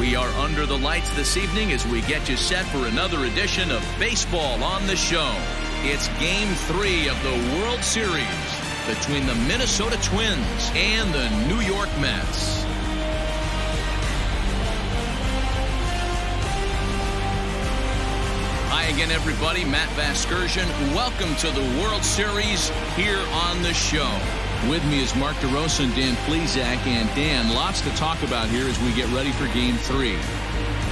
We are under the lights this evening as we get you set for another edition of Baseball on the Show. It's Game 3 of the World Series between the Minnesota Twins and the New York Mets. Hi again, everybody. Matt Vasgersian. Welcome to the World Series here on the show. With me is Mark DeRosa and Dan Plesac. And Dan, lots to talk about here as we get ready for Game 3.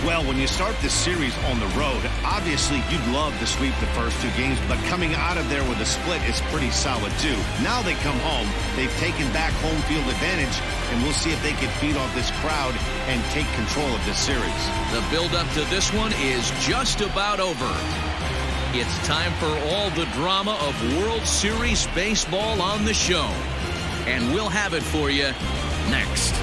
Well, when you start this series on the road, obviously you'd love to sweep the first two games, but coming out of there with a split is pretty solid too. Now they come home, they've taken back home field advantage, and we'll see if they can feed off this crowd and take control of this series. The build-up to this one is just about over. It's time for all the drama of World Series baseball on the show. And we'll have it for you next.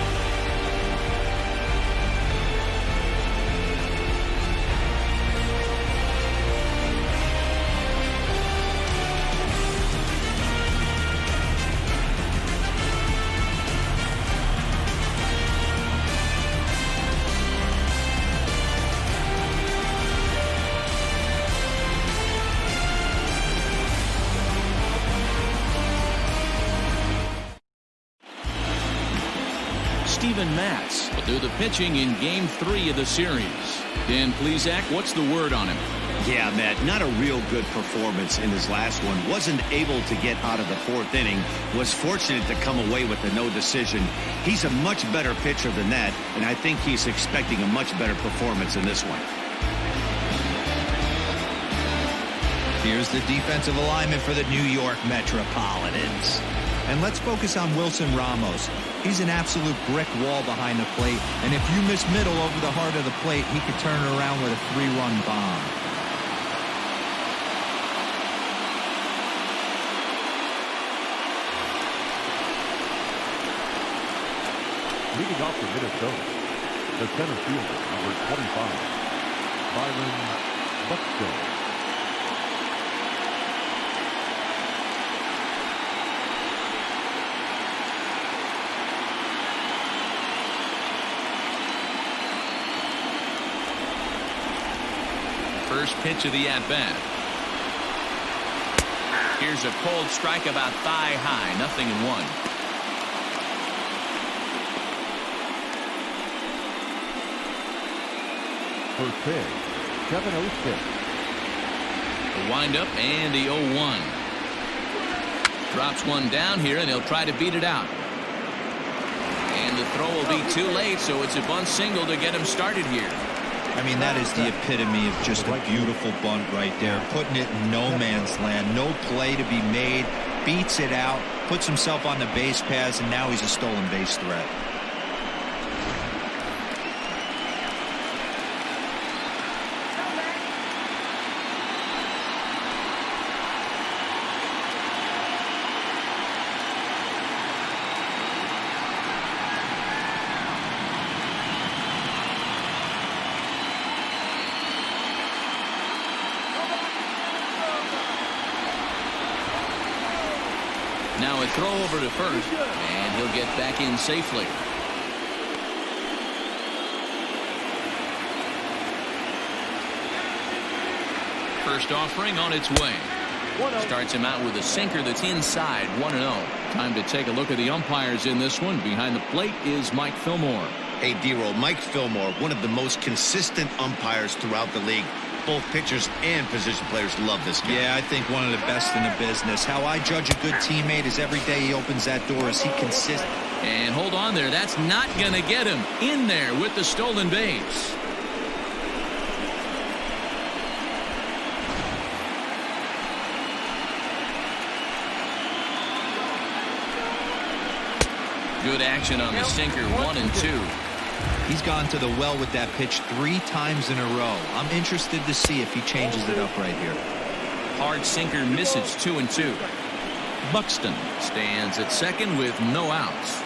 Steven Matz will do the pitching in Game 3 of the series. Dan Plesac, what's the word on him? Yeah, Matt, not a real good performance in his last one. Wasn't able to get out of the fourth inning. Was fortunate to come away with a no decision. He's a much better pitcher than that, and I think he's expecting a much better performance in this one. Here's the defensive alignment for the New York Metropolitans. And let's focus on Wilson Ramos. He's an absolute brick wall behind the plate, and if you miss middle over the heart of the plate, he could turn it around with a 3-run bomb. Leading off for Minnesota, the center fielder, number 25, Byron Buxton. First pitch of the at-bat. Here's a cold strike about thigh high. 0-1. First pitch, Kevin O'Shea. The windup and the 0-1. Drops one down here, and he'll try to beat it out. And the throw will be too late, so it's a bunt single to get him started here. I mean, that is the epitome of just a beautiful bunt right there. Putting it in no man's land. No play to be made. Beats it out. Puts himself on the base paths, and now he's a stolen base threat. Now a throw over to first, and he'll get back in safely. First offering on its way. Starts him out with a sinker that's inside. 1-0. Time to take a look at the umpires in this one. Behind the plate is Mike Fillmore. Hey, D-Roll, Mike Fillmore, one of the most consistent umpires throughout the league. Both pitchers and position players love this guy. Yeah, I think one of the best in the business. How I judge a good teammate is every day he opens that door. Is he consistent? And hold on there. That's not going to get him in there with the stolen base. Good action on the sinker. 1-2. He's gone to the well with that pitch 3 times in a row. I'm interested to see if he changes it up right here. Hard sinker misses. 2-2. Buxton stands at second with no outs.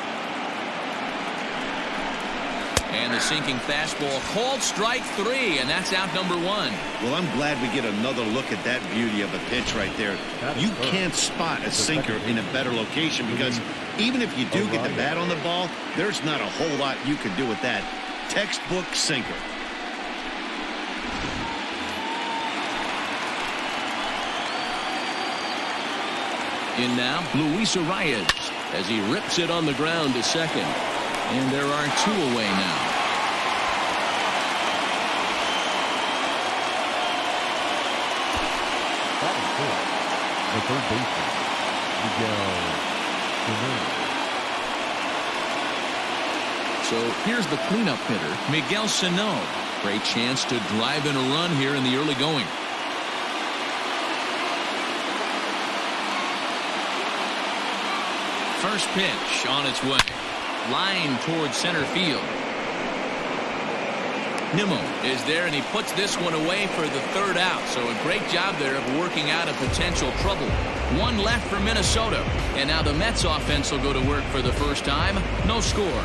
And the sinking fastball called strike 3, and that's out number 1. Well, I'm glad we get another look at that beauty of a pitch right there. You can't spot a sinker in a better location because even if you do get the bat on the ball, there's not a whole lot you can do with that. textbook sinker. In now, Luis Arias as he rips it on the ground to second. And there are 2 away now. The third baseman, Miguel Sano. So here's the cleanup hitter, Miguel Sano. Great chance to drive in a run here in the early going. First pitch on its way. Line towards center field. Nimmo is there, and he puts this one away for the 3rd out. So a great job there of working out a potential trouble. 1 left for Minnesota. And now the Mets offense will go to work for the first time. No score.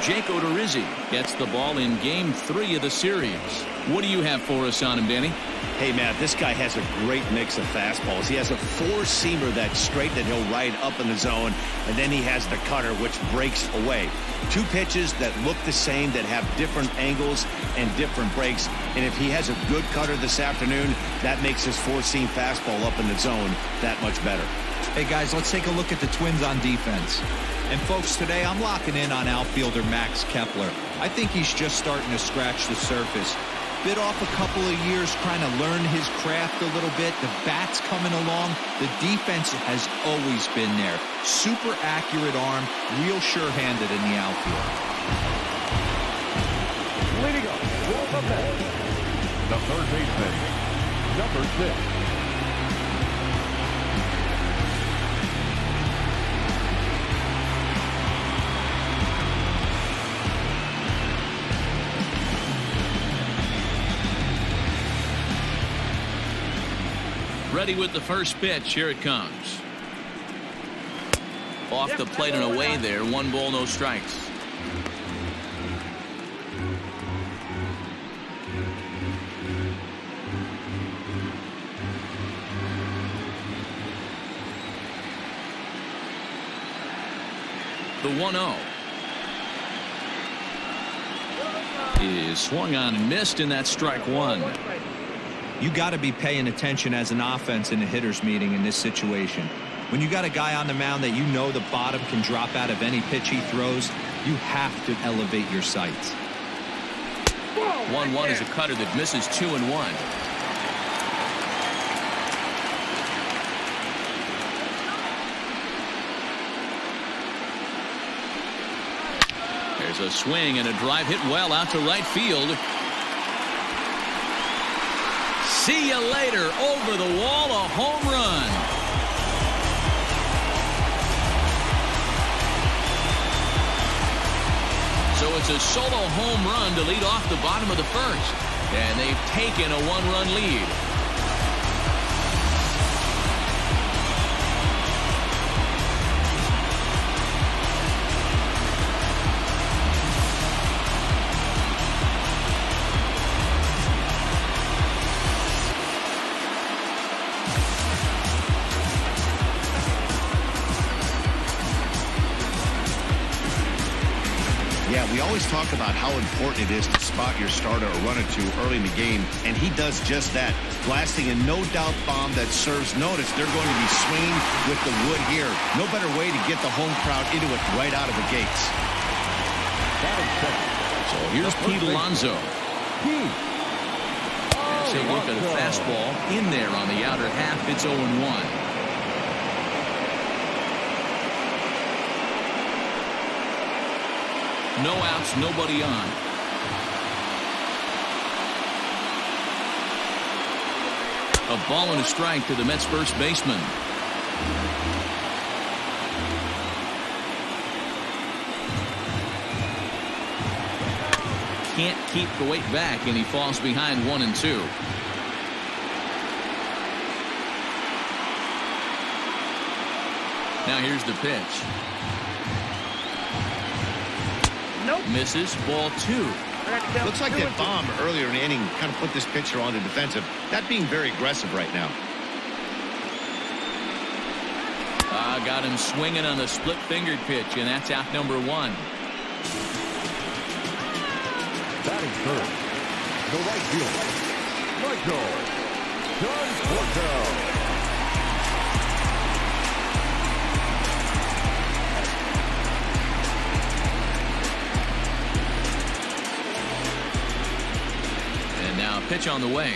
Jake Odorizzi gets the ball in game 3 of the series. What do you have for us on him, Danny? Hey, Matt, this guy has a great mix of fastballs. He has a 4-seamer that's straight that he'll ride up in the zone, and then he has the cutter, which breaks away. 2 pitches that look the same, that have different angles and different breaks. And if he has a good cutter this afternoon, that makes his 4-seam fastball up in the zone that much better. Hey, guys, let's take a look at the Twins on defense. And, folks, today I'm locking in on outfielder Max Kepler. I think he's just starting to scratch the surface. Bit off a couple of years trying to learn his craft a little bit. The bat's coming along. The defense has always been there. Super accurate arm, real sure-handed in the outfield. Leading up, the third baseman, number 6. Ready with the first pitch. Here it comes. Off the plate and away there. 1 ball, no strikes. The 1-0 is swung on and missed, and that's strike 1. You got to be paying attention as an offense in a hitter's meeting in this situation. When you got a guy on the mound that you know the bottom can drop out of any pitch he throws, you have to elevate your sights. 1-1 is a cutter that misses 2-1. There's a swing and a drive hit well out to right field. See you later. Over the wall, a home run. So it's a solo home run to lead off the bottom of the first. And they've taken a 1-run lead. Yeah, we always talk about how important it is to spot your starter or run it to early in the game, and he does just that, blasting a no-doubt bomb that serves notice. They're going to be swinging with the wood here. No better way to get the home crowd into it right out of the gates. So here's Pete Alonso. Take a look at a fastball in there on the outer half. It's 0-1. No outs, nobody on. A ball and a strike to the Mets first baseman. Can't keep the weight back, and he falls behind 1-2. Now here's the pitch. Misses, ball 2. Looks like that bomb earlier in the inning kind of put this pitcher on the defensive. That being very aggressive right now. Got him swinging on the split-fingered pitch, and that's out number 1. Batting first, the right fielder, Michael Conforto. And now pitch on the way.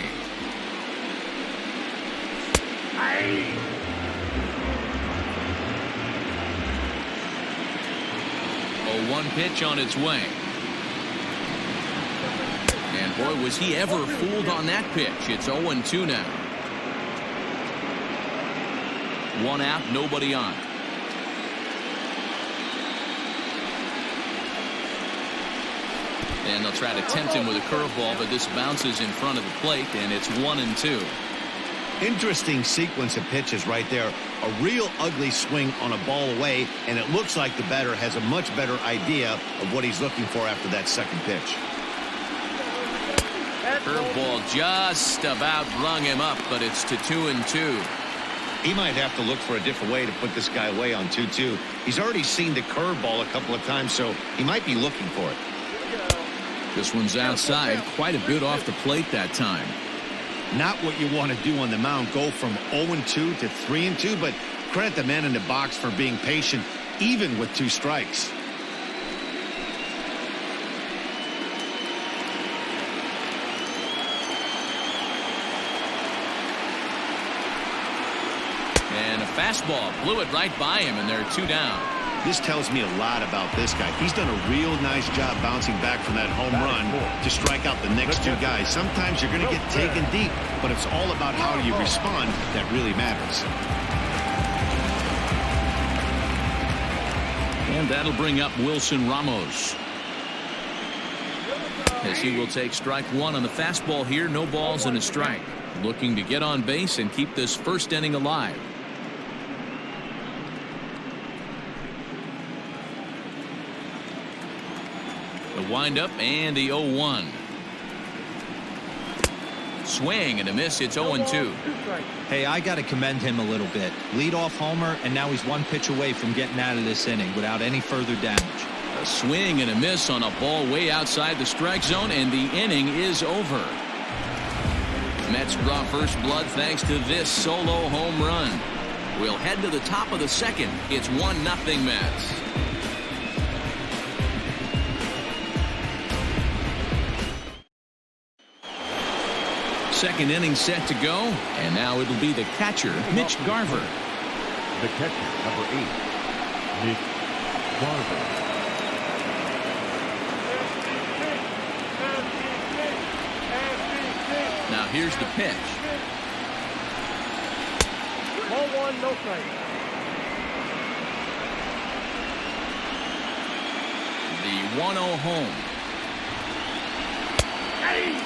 0-1 pitch on its way. And boy, was he ever fooled on that pitch. It's 0-2 now. 1 out, nobody on. And they'll try to tempt him with a curveball, but this bounces in front of the plate, and it's 1-2. Interesting sequence of pitches right there. A real ugly swing on a ball away, and it looks like the batter has a much better idea of what he's looking for after that second pitch. Curveball just about rung him up, but it's to 2-2. He might have to look for a different way to put this guy away on 2-2. He's already seen the curveball a couple of times, so he might be looking for it. This one's outside, quite a bit off the plate that time. Not what you want to do on the mound, go from 0-2 to 3-2, but credit the man in the box for being patient, even with 2 strikes. And a fastball blew it right by him, and they're 2 down. This tells me a lot about this guy. He's done a real nice job bouncing back from that home run to strike out the next 2 guys. Sometimes you're going to get taken deep, but it's all about how you respond that really matters. And that'll bring up Wilson Ramos, as he will take strike 1 on the fastball here. No balls and a strike. Looking to get on base and keep this first inning alive. The windup and the 0-1. Swing and a miss. It's 0-2. Hey, I got to commend him a little bit. Leadoff homer, and now he's 1 pitch away from getting out of this inning without any further damage. A swing and a miss on a ball way outside the strike zone, and the inning is over. Mets draw first blood thanks to this solo home run. We'll head to the top of the second. It's 1-0 Mets. Second inning set to go, and now it'll be the catcher, Mitch Garver. The catcher, number 8, Mitch Garver. Now here's the pitch. Ball 1, no strike. The 1-0 home. Hey!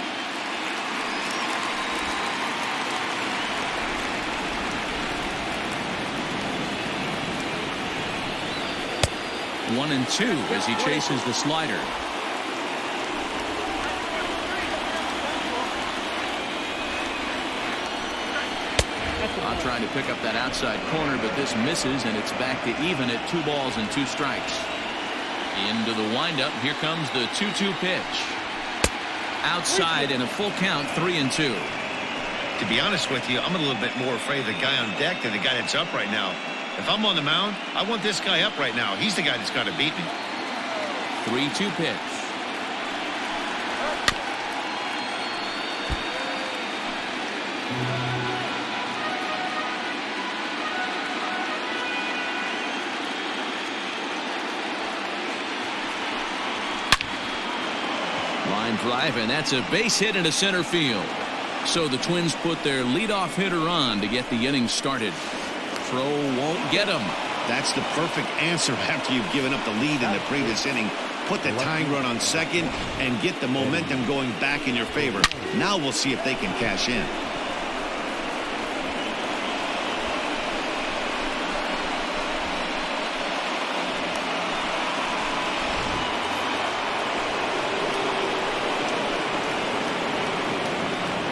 1-2 as he chases the slider. I'm trying to pick up that outside corner, but this misses, and it's back to even at 2 balls and 2 strikes. Into the windup. Here comes the 2-2 pitch. Outside in a full count, 3-2. To be honest with you, I'm a little bit more afraid of the guy on deck than the guy that's up right now. If I'm on the mound, I want this guy up right now. He's the guy that's got to beat me. 3-2 pitch. Line drive, and that's a base hit into center field. So the Twins put their leadoff hitter on to get the inning started. Throw won't get him. That's the perfect answer after you've given up the lead in the previous inning. Put the tying run on second and get the momentum going back in your favor. Now we'll see if they can cash in.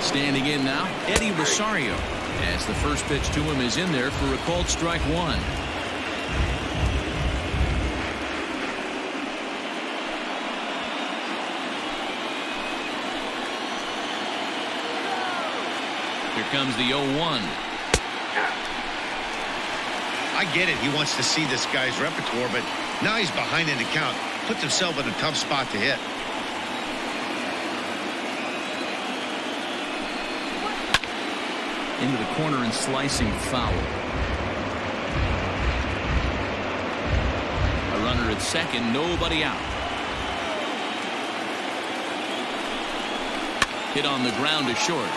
Standing in now, Eddie Rosario, as the first pitch to him is in there for a called strike 1. Here comes the 0-1. I get it. He wants to see this guy's repertoire, but now he's behind in the count. Puts himself in a tough spot to hit. Into the corner and slicing foul. A runner at second, nobody out. Hit on the ground to short.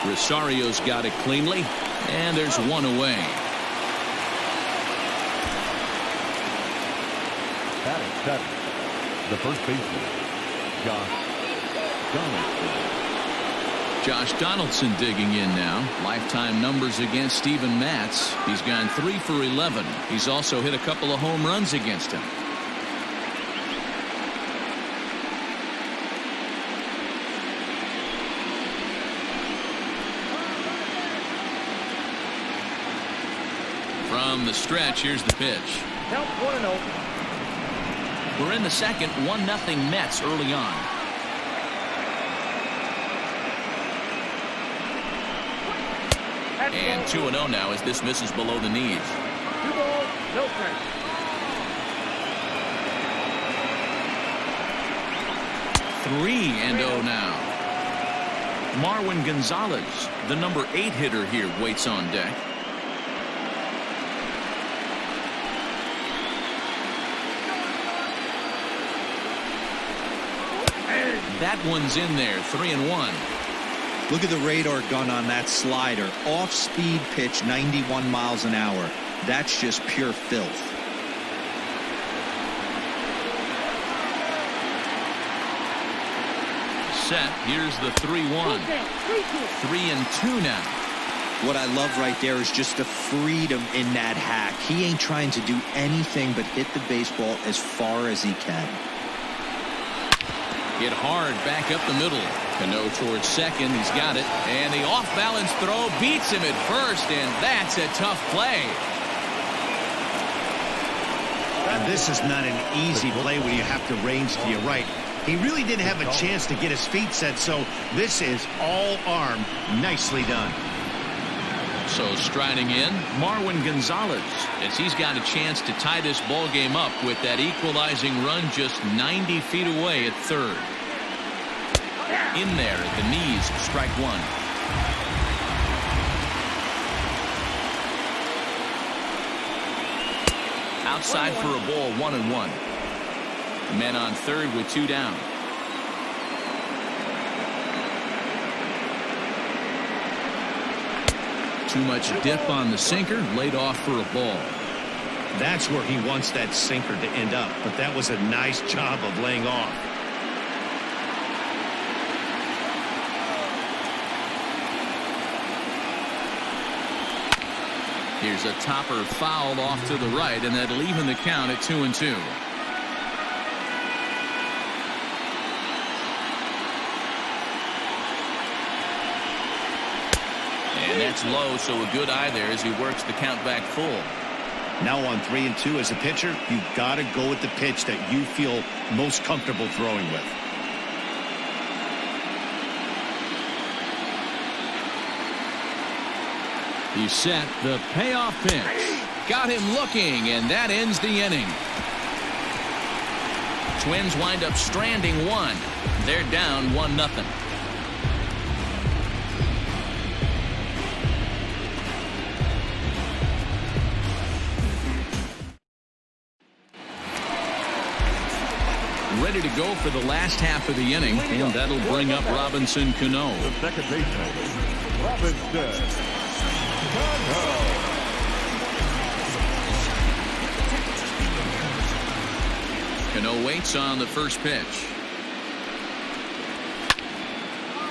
Rosario's got it cleanly, and there's one away. Batting seven, the first baseman, Josh Donaldson. Josh Donaldson digging in now. Lifetime numbers against Steven Matz. He's gone 3 for 11. He's also hit a couple of home runs against him. From the stretch, here's the pitch. Count 1-0. We're in the second, 1-0 Mets early on. And 2-0 now as this misses below the knees. 2 balls, no strikes. 3-0 now. Marwin Gonzalez, the number 8 hitter here, waits on deck. That one's in there, 3-1. Look at the radar gun on that slider. Off-speed pitch, 91 miles an hour. That's just pure filth. Set. Here's the 3-1. 3-2 now. What I love right there is just the freedom in that hack. He ain't trying to do anything but hit the baseball as far as he can. Hit hard back up the middle. Cano towards second. He's got it. And the off-balance throw beats him at first, and that's a tough play. And this is not an easy play when you have to range to your right. He really didn't have a chance to get his feet set, so this is all arm. Nicely done. So striding in, Marwin Gonzalez, as he's got a chance to tie this ball game up with that equalizing run just 90 feet away at third. In there at the knees, strike one. Outside for a ball, 1-1. Men on third with 2 down. Too much dip on the sinker, laid off for a ball. That's where he wants that sinker to end up, but that was a nice job of laying off. Here's a topper foul off to the right, and that'll even the count at 2-2. And that's low, so a good eye there as he works the count back full. Now on 3-2 as a pitcher, you've got to go with the pitch that you feel most comfortable throwing with. He set the payoff pitch. Got him looking, and that ends the inning. Twins wind up stranding one. They're down 1-0. Ready to go for the last half of the inning, and that'll bring up Robinson Cano. The second baseman, Robinson Cano. Cano waits on the first pitch.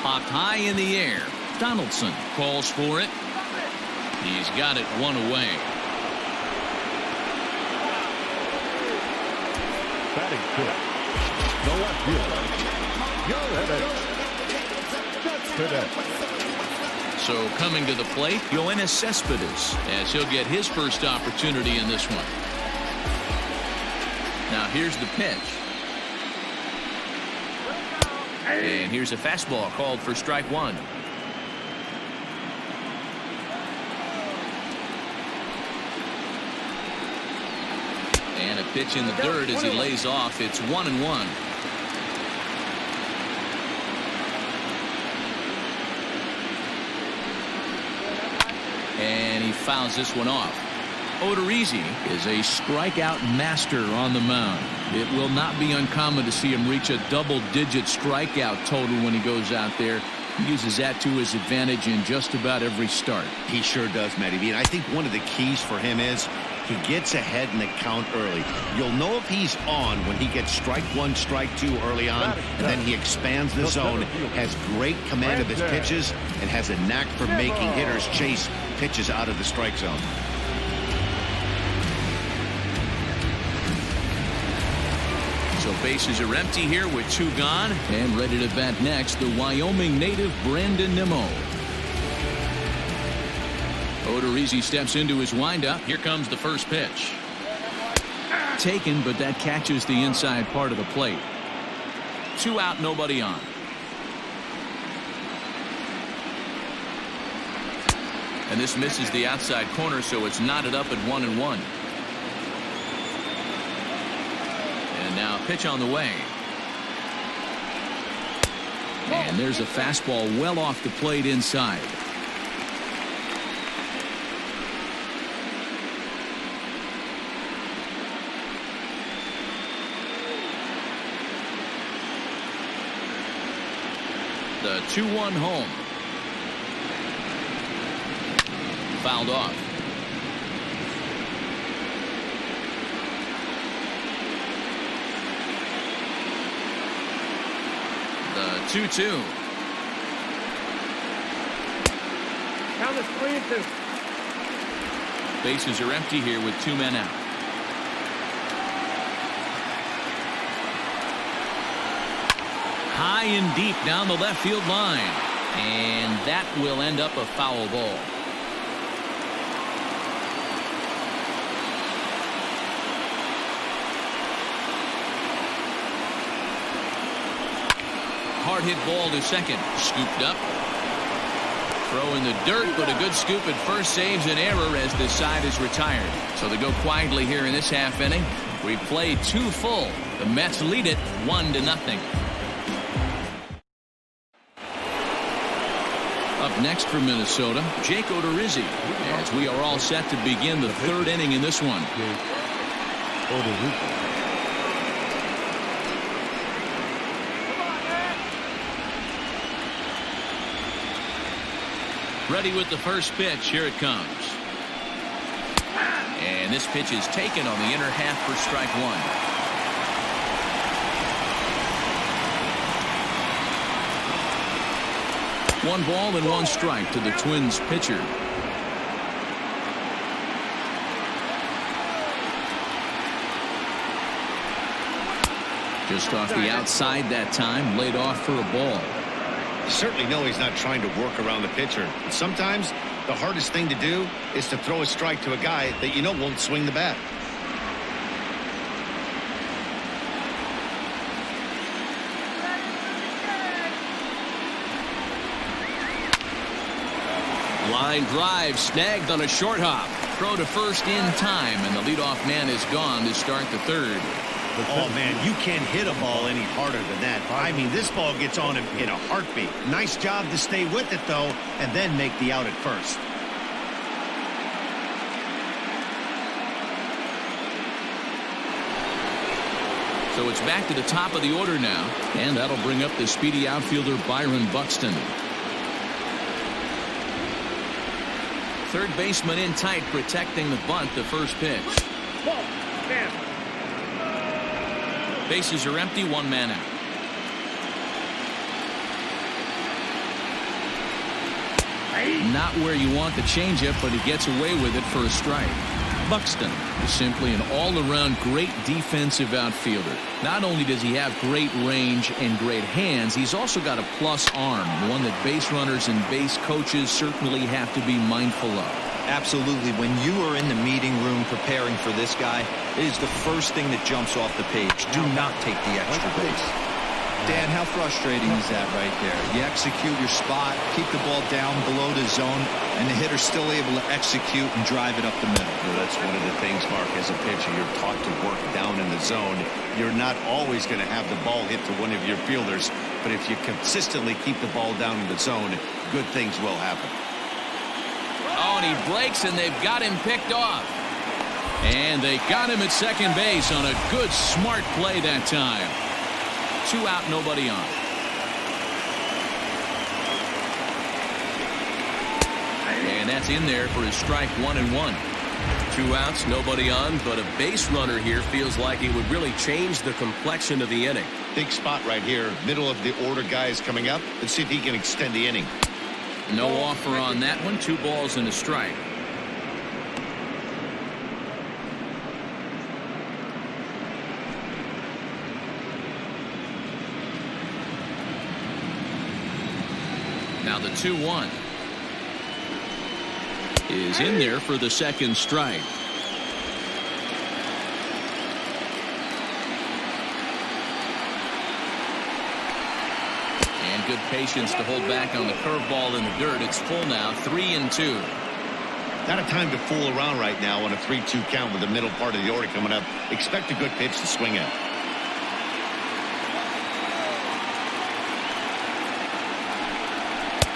Popped high in the air. Donaldson calls for it. He's got it one away. Batting fifth, the left fielder, Joe So coming to the plate, Yoenis Cespedes, as he'll get his first opportunity in this one. Now here's the pitch. And here's a fastball called for strike one. Pitch in the dirt as he lays off. It's 1-1. And he fouls this one off. Odorizzi is a strikeout master on the mound. It will not be uncommon to see him reach a double-digit strikeout total when he goes out there. He uses that to his advantage in just about every start. He sure does, Matty B. And I think one of the keys for him is he gets ahead in the count early. You'll know if he's on when he gets strike one, strike two early on, and then he expands the zone, has great command of his pitches, and has a knack for making hitters chase pitches out of the strike zone. So bases are empty here with 2 gone, and ready to bat next, the Wyoming native Brandon Nimmo. Odorizzi steps into his windup. Here comes the first pitch. Taken, but that catches the inside part of the plate. 2 out, nobody on. And this misses the outside corner, so it's knotted up at 1-1. And now pitch on the way. And there's a fastball well off the plate inside. The 2-1 home. Fouled off. The 2-2. Count is 3-2. Bases are empty here with 2 men out. High and deep down the left field line. And that will end up a foul ball. Hard hit ball to second. Scooped up. Throw in the dirt, but a good scoop at first saves an error as this side is retired. So they go quietly here in this half inning. We played 2 full. The Mets lead it 1-0. Up next for Minnesota, Jake Odorizzi, as we are all set to begin the 3rd inning in this one. Ready with the first pitch. Here it comes. And this pitch is taken on the inner half for strike 1. 1 ball and 1 strike to the Twins pitcher. Just off the outside that time, laid off for a ball. You certainly know he's not trying to work around the pitcher. But sometimes the hardest thing to do is to throw a strike to a guy that you know won't swing the bat. Line drive snagged on a short hop. Throw to first in time, and the leadoff man is gone to start the 3rd. Oh, man, you can't hit a ball any harder than that. I mean, this ball gets on him in a heartbeat. Nice job to stay with it, though, and then make the out at first. So it's back to the top of the order now, and that'll bring up the speedy outfielder Byron Buxton. 3rd baseman in tight, protecting the bunt. The first pitch. Bases are empty. 1 man out. Not where you want the changeup, but he gets away with it for a strike. Buxton is simply an all-around great defensive outfielder. Not only does he have great range and great hands, he's also got a plus arm, one that base runners and base coaches certainly have to be mindful of. Absolutely. When you are in the meeting room preparing for this guy, it is the first thing that jumps off the page. Do not take the extra base. Dan, how frustrating is that right there? You execute your spot, keep the ball down below the zone, and the hitter's still able to execute and drive it up the middle. Well, that's one of the things, Mark, as a pitcher, you're taught to work down in the zone. You're not always going to have the ball hit to one of your fielders, but if you consistently keep the ball down in the zone, good things will happen. Oh, and he breaks, and they've got him picked off. And they got him at second base on a good, smart play that time. 2 out, nobody on. And that's in there for his strike 1-1. 2 outs, nobody on, but a base runner here feels like it would really change the complexion of the inning. Big spot right here, middle of the order, guys coming up. Let's see if he can extend the inning. No offer on that one. 2 balls and a strike. Now the 2-1 is in there for the second strike. And good patience to hold back on the curveball in the dirt. It's full now, 3-2. Not a time to fool around right now on a 3-2 count with the middle part of the order coming up. Expect a good pitch to swing at.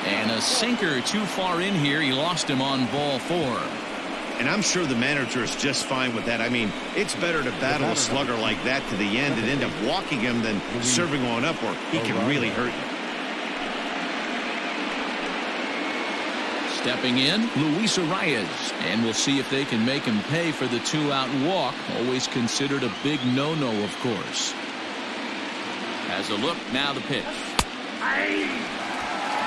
And a sinker too far in here. He lost him on ball 4. And I'm sure the manager is just fine with that. I mean, it's better to battle a slugger like that to the end and end up walking him than serving one up, or he can really hurt you. Stepping in, Luis Arias. And we'll see if they can make him pay for the 2-out walk. Always considered a big no-no, of course. Has a look, now the pitch.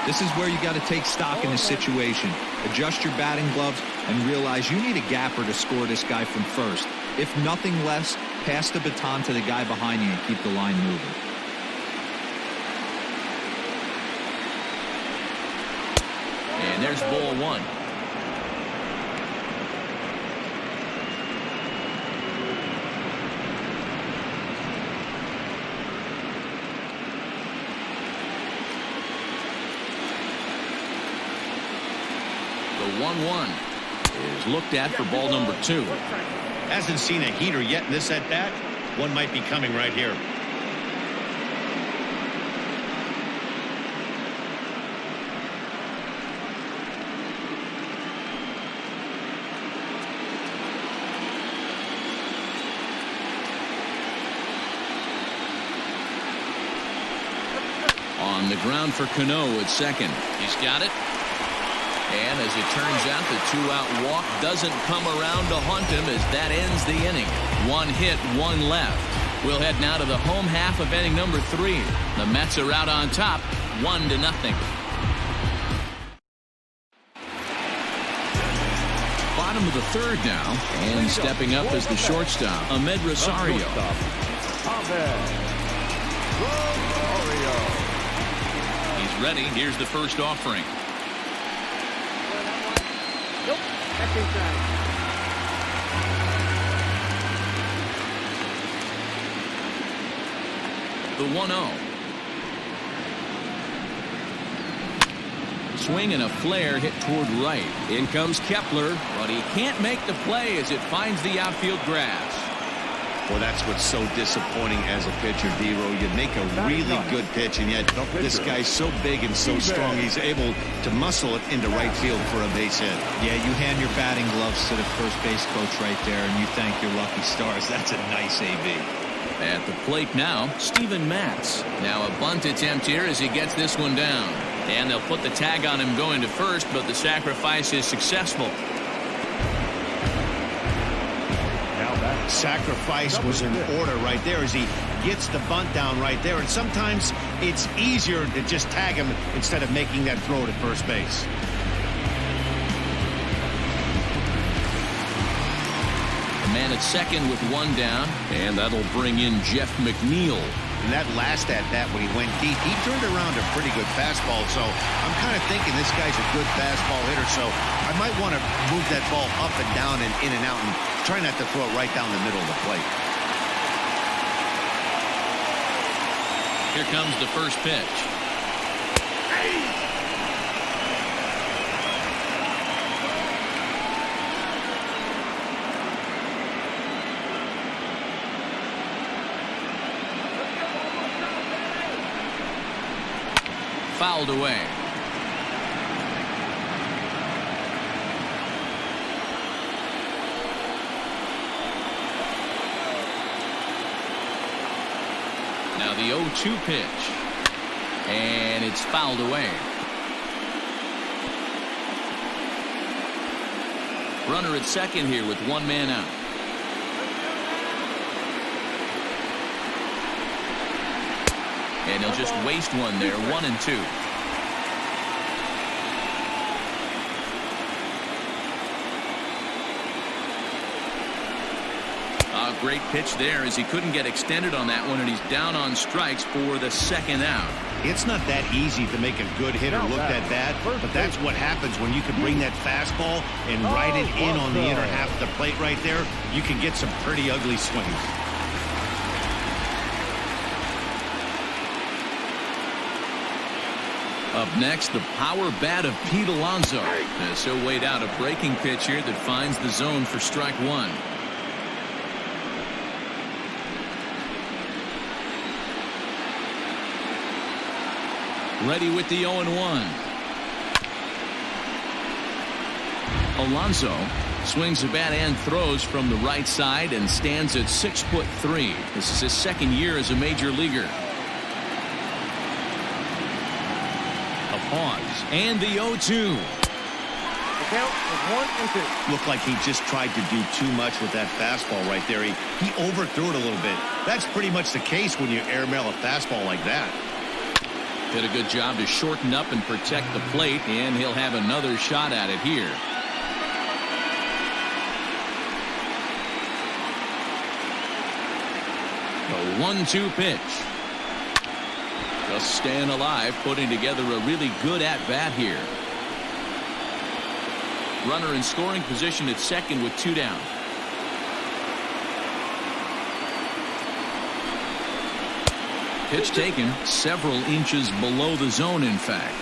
This is where you got to take stock in the situation. Adjust your batting gloves and realize you need a gapper to score this guy from first. If nothing less, pass the baton to the guy behind you and keep the line moving. And there's ball 1. The 1-1 is looked at for ball number 2. Hasn't seen a heater yet in this at bat. One might be coming right here. On the ground for Cano at second. He's got it. And as it turns out, the 2-out walk doesn't come around to haunt him as that ends the inning. 1 hit, 1 left. We'll head now to the home half of inning number 3. The Mets are out on top, 1-0. Bottom of the 3rd now, and stepping up as the shortstop, Ahmed Rosario. He's ready. Here's the first offering. Nope, that's inside. The 1-0. Swing and a flare hit toward right. In comes Kepler, but he can't make the play as it finds the outfield grass. Well, that's what's so disappointing as a pitcher, D-Row. You make a really good pitch, and yet this guy's so big and so strong, he's able to muscle it into right field for a base hit. Yeah, you hand your batting gloves to the first base coach right there, and you thank your lucky stars. That's a nice AB. At the plate now, Steven Matz. Now a bunt attempt here as he gets this one down. And they'll put the tag on him going to first, but the sacrifice is successful. Sacrifice was in order right there as he gets the bunt down right there. And sometimes it's easier to just tag him instead of making that throw to first base. A man at second with 1 down, and that'll bring in Jeff McNeil. And that last at-bat when he went deep, he turned around a pretty good fastball. So I'm kind of thinking this guy's a good fastball hitter. So I might want to move that ball up and down and in and out and try not to throw it right down the middle of the plate. Here comes the first pitch. fouled away. Now the 0-2 pitch. And it's fouled away. Runner at second here with one man out. And he'll just waste one there. 1-2. A great pitch there as he couldn't get extended on that one, and he's down on strikes for the second out. It's not that easy to make a good hitter look that bad, but that's what happens when you can bring that fastball and ride it in on the inner half of the plate right there. You can get some pretty ugly swings. Up next, the power bat of Pete Alonso. As he'll wait out a breaking pitch here that finds the zone for strike one. Ready with the 0-1. Alonso swings the bat and throws from the right side and stands at 6'3". This is his second year as a major leaguer. A pause and the 0-2. The count is 1-2. Looked like he just tried to do too much with that fastball right there. He overthrew it a little bit. That's pretty much the case when you airmail a fastball like that. Did a good job to shorten up and protect the plate, and he'll have another shot at it here. The 1-2 pitch. Just staying alive, putting together a really good at-bat here. Runner in scoring position at second with two down. Pitch taken several inches below the zone, in fact.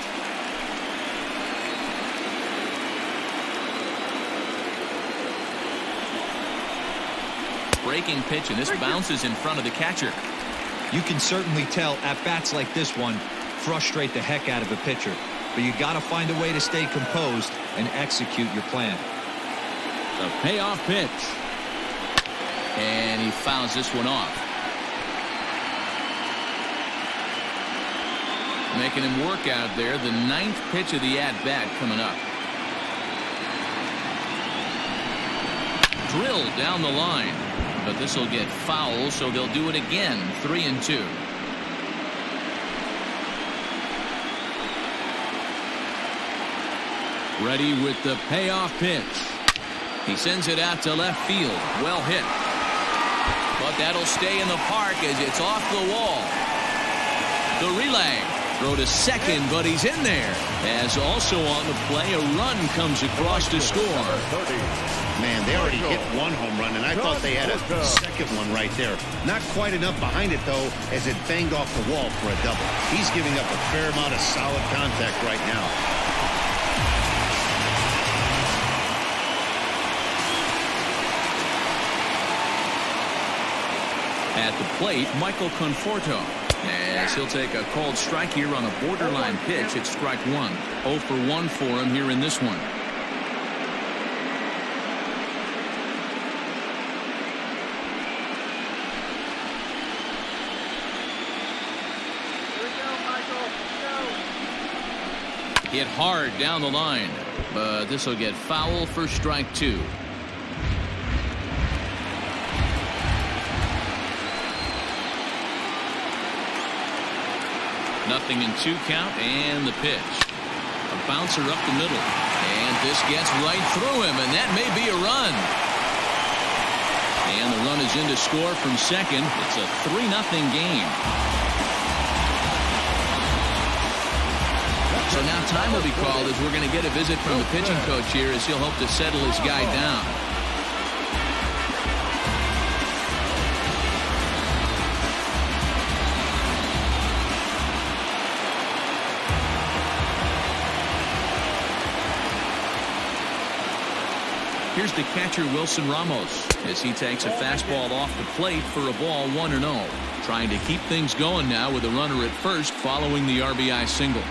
Breaking pitch, and this bounces in front of the catcher. You can certainly tell at bats like this one frustrate the heck out of a pitcher, but you got to find a way to stay composed and execute your plan. The payoff pitch, and he fouls this one off. Making him work out there. The 9th pitch of the at-bat coming up. Drilled down the line, but this will get foul, so they'll do it again. 3-2. Ready with the payoff pitch. He sends it out to left field. Well hit, but that'll stay in the park as it's off the wall. The relay. Throw to second, but he's in there. As also on the play, a run comes across to score. Man, they already hit one home run, and I thought they had a second one right there. Not quite enough behind it, though, as it banged off the wall for a double. He's giving up a fair amount of solid contact right now. At the plate, Michael Conforto. As he'll take a called strike here on a borderline pitch. It's strike one. 0 for 1 for him here in this one. Here we go, Michael. Go. Hit hard down the line, but this will get foul for strike two. Nothing in 2 count, and the pitch. A bouncer up the middle, and this gets right through him, and that may be a run. And the run is in to score from second. It's a 3-0 game. So now time will be called as we're going to get a visit from the pitching coach here as he'll hope to settle his guy down. Here's the catcher, Wilson Ramos, as he takes a fastball off the plate for a ball 1-0. Trying to keep things going now with a runner at first following the RBI single.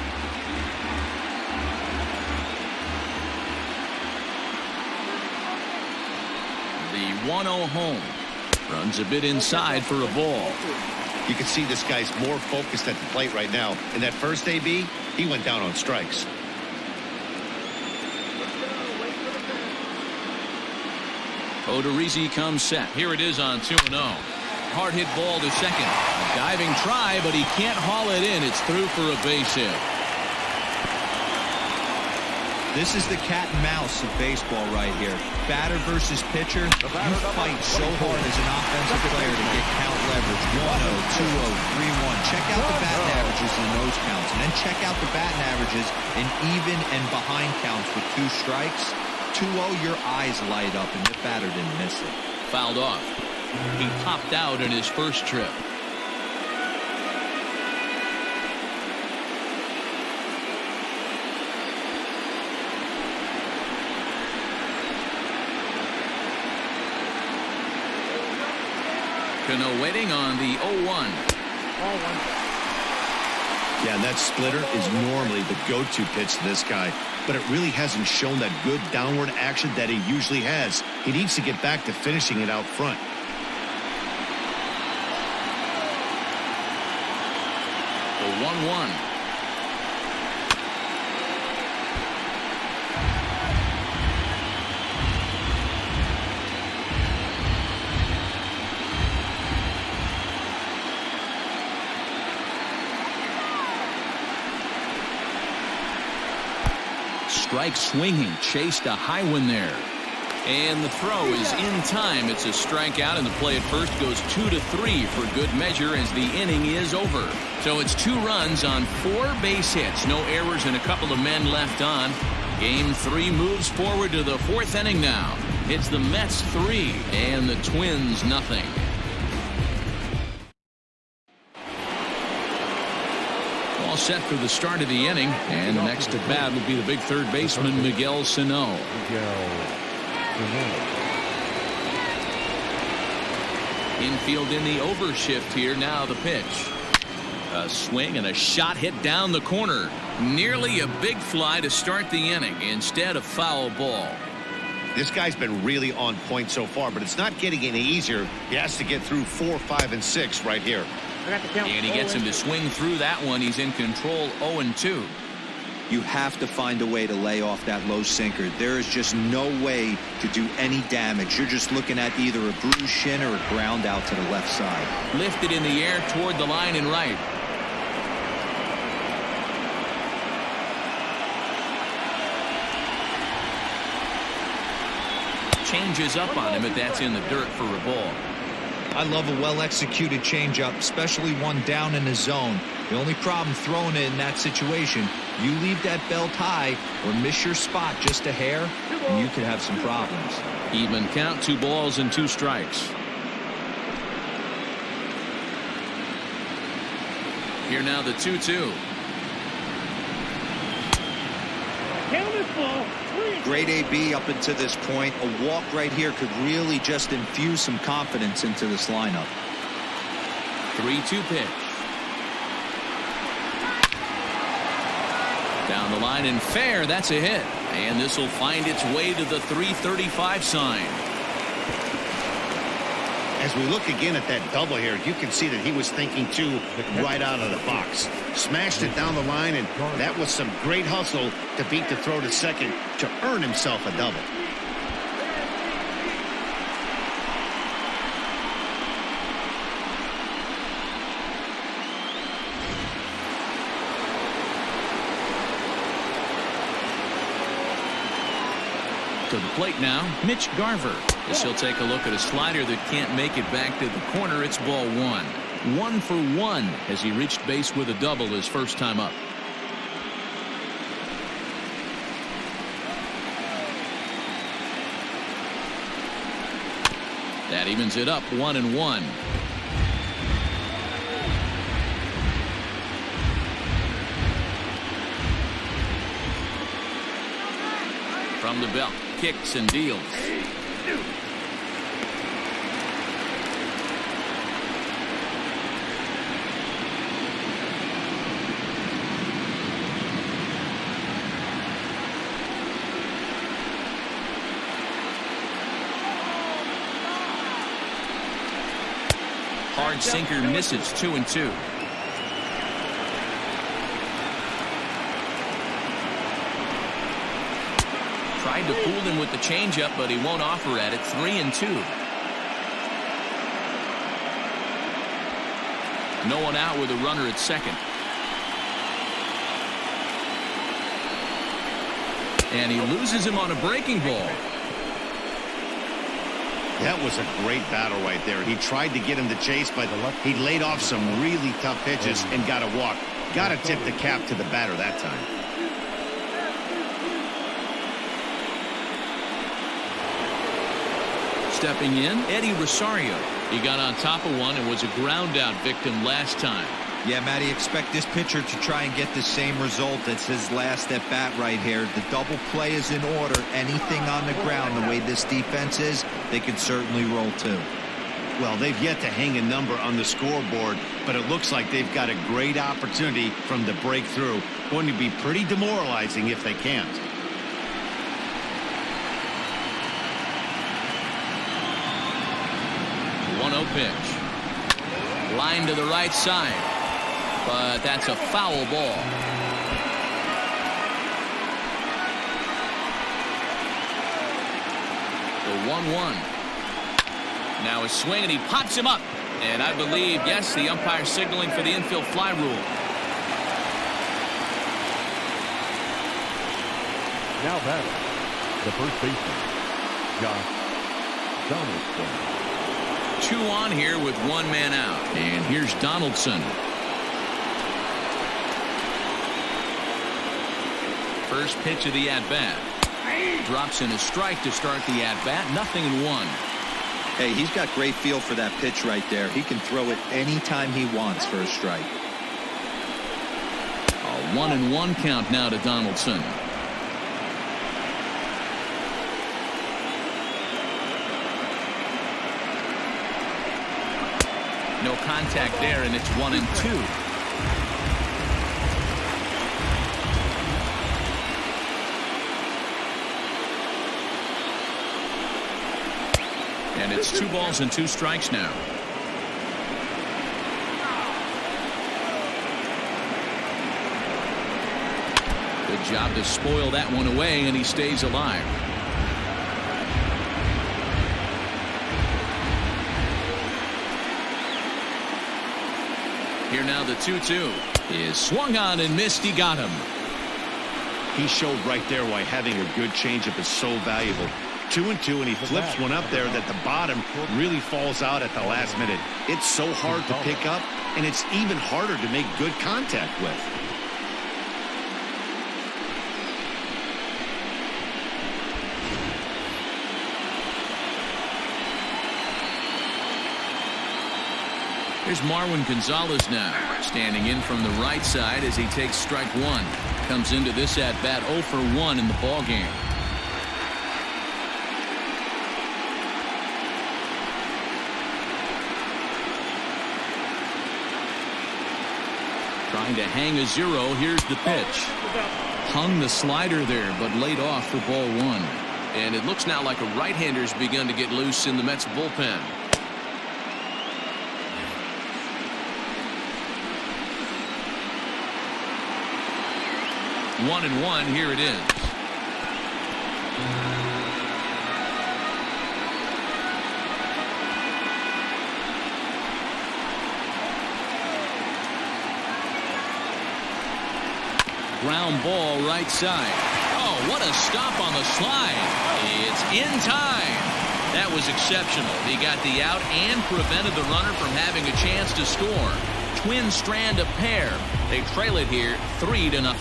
The 1-0 home. Runs a bit inside for a ball. You can see this guy's more focused at the plate right now. In that first AB, he went down on strikes. Odorizzi comes set. Here it is on 2-0. Hard hit ball to second. A diving try, but he can't haul it in. It's through for a base hit. This is the cat and mouse of baseball right here. Batter versus pitcher. You fight so hard as an offensive player to get count leverage. 1-0, 2-0, 3-1. Check out the batting averages in those counts. And then check out the batting averages in even and behind counts with 2 strikes. 2-0, your eyes light up, and the batter didn't miss it. Fouled off. He popped out in his first trip. Cano waiting on the 0-1. Yeah, that splitter is normally the go-to pitch to this guy, but it really hasn't shown that good downward action that he usually has. He needs to get back to finishing it out front. The 1-1. Strike swinging, chased a high one there. And the throw is in time. It's a strikeout, and the play at first goes 2-3 for good measure as the inning is over. So it's 2 runs on 4 base hits. No errors and a couple of men left on. Game 3 moves forward to the 4th inning now. It's the Mets 3 and the Twins nothing. All set for the start of the inning, and next at bat will be the big third baseman Miguel Sano. Infield in the overshift here. Now the pitch. A swing and a shot hit down the corner. Nearly a big fly to start the inning instead of foul ball. This guy's been really on point so far, but it's not getting any easier. He has to get through 4, 5, and 6 right here. And he gets him to swing through that one. He's in control 0-2. You have to find a way to lay off that low sinker. There is just no way to do any damage. You're just looking at either a bruised shin or a ground out to the left side. Lifted in the air toward the line and right. Changes up on him, but that's in the dirt for a ball. I love a well-executed changeup, especially one down in the zone. The only problem throwing it in that situation, you leave that belt high or miss your spot just a hair, and you could have some problems. Even count, 2 balls and 2 strikes. Here now the 2-2. Great AB up until this point. A walk right here could really just infuse some confidence into this lineup. 3-2 pitch. Down the line and fair. That's a hit. And this will find its way to the 335 sign. As we look again at that double here, you can see that he was thinking too right out of the box. Smashed it down the line, and that was some great hustle to beat the throw to second to earn himself a double. To the plate now, Mitch Garver. As he'll take a look at a slider that can't make it back to the corner. It's ball 1. 1 for 1 as he reached base with a double his first time up. That evens it up 1-1. From the belt, kicks and deals. Hard sinker misses, 2-2. Tried to fool him with the changeup, but he won't offer at it. 3-2. No one out with a runner at second. And he loses him on a breaking ball. That was a great battle right there. He tried to get him to chase, but he laid off some really tough pitches and got a walk. Got to tip the cap to the batter that time. Stepping in, Eddie Rosario. He got on top of one and was a ground out victim last time. Yeah, Matty, expect this pitcher to try and get the same result as his last at bat right here. The double play is in order. Anything on the ground, the way this defense is, they could certainly roll too. Well, they've yet to hang a number on the scoreboard, but it looks like they've got a great opportunity from the breakthrough. Going to be pretty demoralizing if they can't. The 1-0 pitch. Line to the right side. But that's a foul ball. The 1-1. Now a swing, and he pops him up. And I believe, yes, the umpire signaling for the infield fly rule. Now batting, the first baseman, Josh Donaldson. 2 on here with 1 man out. And here's Donaldson. First pitch of the at-bat. Drops in a strike to start the at-bat. 0-1. Hey, he's got great feel for that pitch right there. He can throw it anytime he wants for a strike. A 1-1 count now to Donaldson. No contact there, and it's 1-2. And it's 2 balls and 2 strikes now. Good job to spoil that one away, and he stays alive. Here now the 2-2 is swung on and missed. He got him. He showed right there why having a good changeup is so valuable. 2-2, and he flips one up there that the bottom really falls out at the last minute. It's so hard to pick up, and it's even harder to make good contact with. Here's Marwin Gonzalez now, standing in from the right side as he takes strike 1. Comes into this at-bat 0 for 1 in the ballgame. Trying to hang a 0. Here's the pitch. Hung the slider there, but laid off for ball 1. And it looks now like a right-hander's begun to get loose in the Mets bullpen. 1-1. Here it is. Ground ball right side. Oh, what a stop on the slide. It's in time. That was exceptional. He got the out and prevented the runner from having a chance to score. Twin strand a pair. They trail it here 3-0.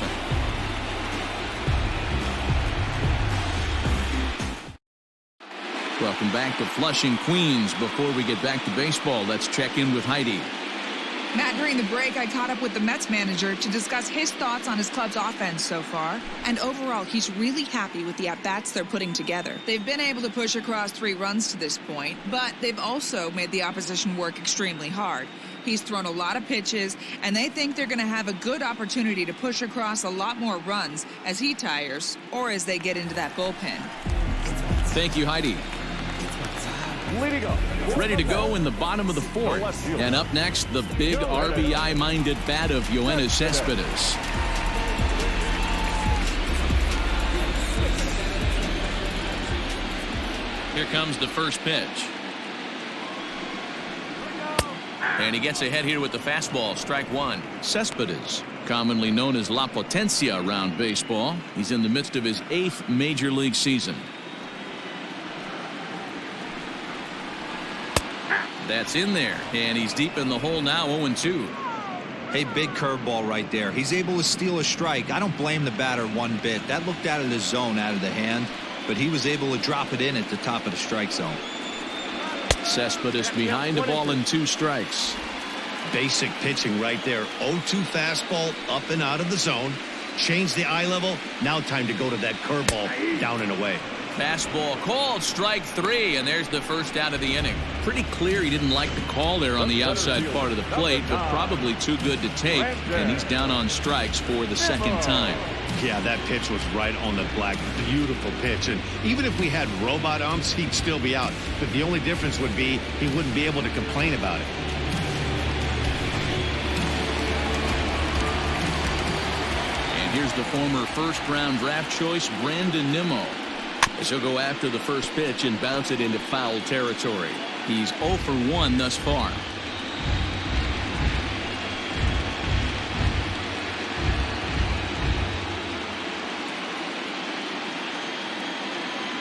Welcome back to Flushing, Queens. Before we get back to baseball, let's check in with Heidi. Matt, during the break, I caught up with the Mets manager to discuss his thoughts on his club's offense so far. And overall, he's really happy with the at-bats they're putting together. They've been able to push across 3 runs to this point, but they've also made the opposition work extremely hard. He's thrown a lot of pitches, and they think they're going to have a good opportunity to push across a lot more runs as he tires or as they get into that bullpen. Thank you, Heidi. Leading up. Ready to go in the bottom of the fourth. And up next, the big RBI-minded bat of Yoenis Cespedes. Here comes the first pitch. And he gets ahead here with the fastball, strike one. Cespedes, commonly known as La Potencia around baseball. He's in the midst of his 8th major league season. That's in there, and he's deep in the hole now, 0-2. Hey, big curveball right there. He's able to steal a strike. I don't blame the batter one bit. That looked out of the zone, out of the hand, but he was able to drop it in at the top of the strike zone. Cespedes behind the ball and 2 strikes. Basic pitching right there. 0-2 fastball up and out of the zone. Change the eye level. Now time to go to that curveball down and away. Fastball called, strike 3, and there's the first out of the inning. Pretty clear he didn't like the call there on the outside part of the plate, but probably too good to take, and he's down on strikes for the second time. Yeah, that pitch was right on the black. Beautiful pitch. And even if we had robot umps, he'd still be out. But the only difference would be he wouldn't be able to complain about it. And here's the former first-round draft choice, Brandon Nimmo. As he'll go after the first pitch and bounce it into foul territory. He's 0 for 1 thus far.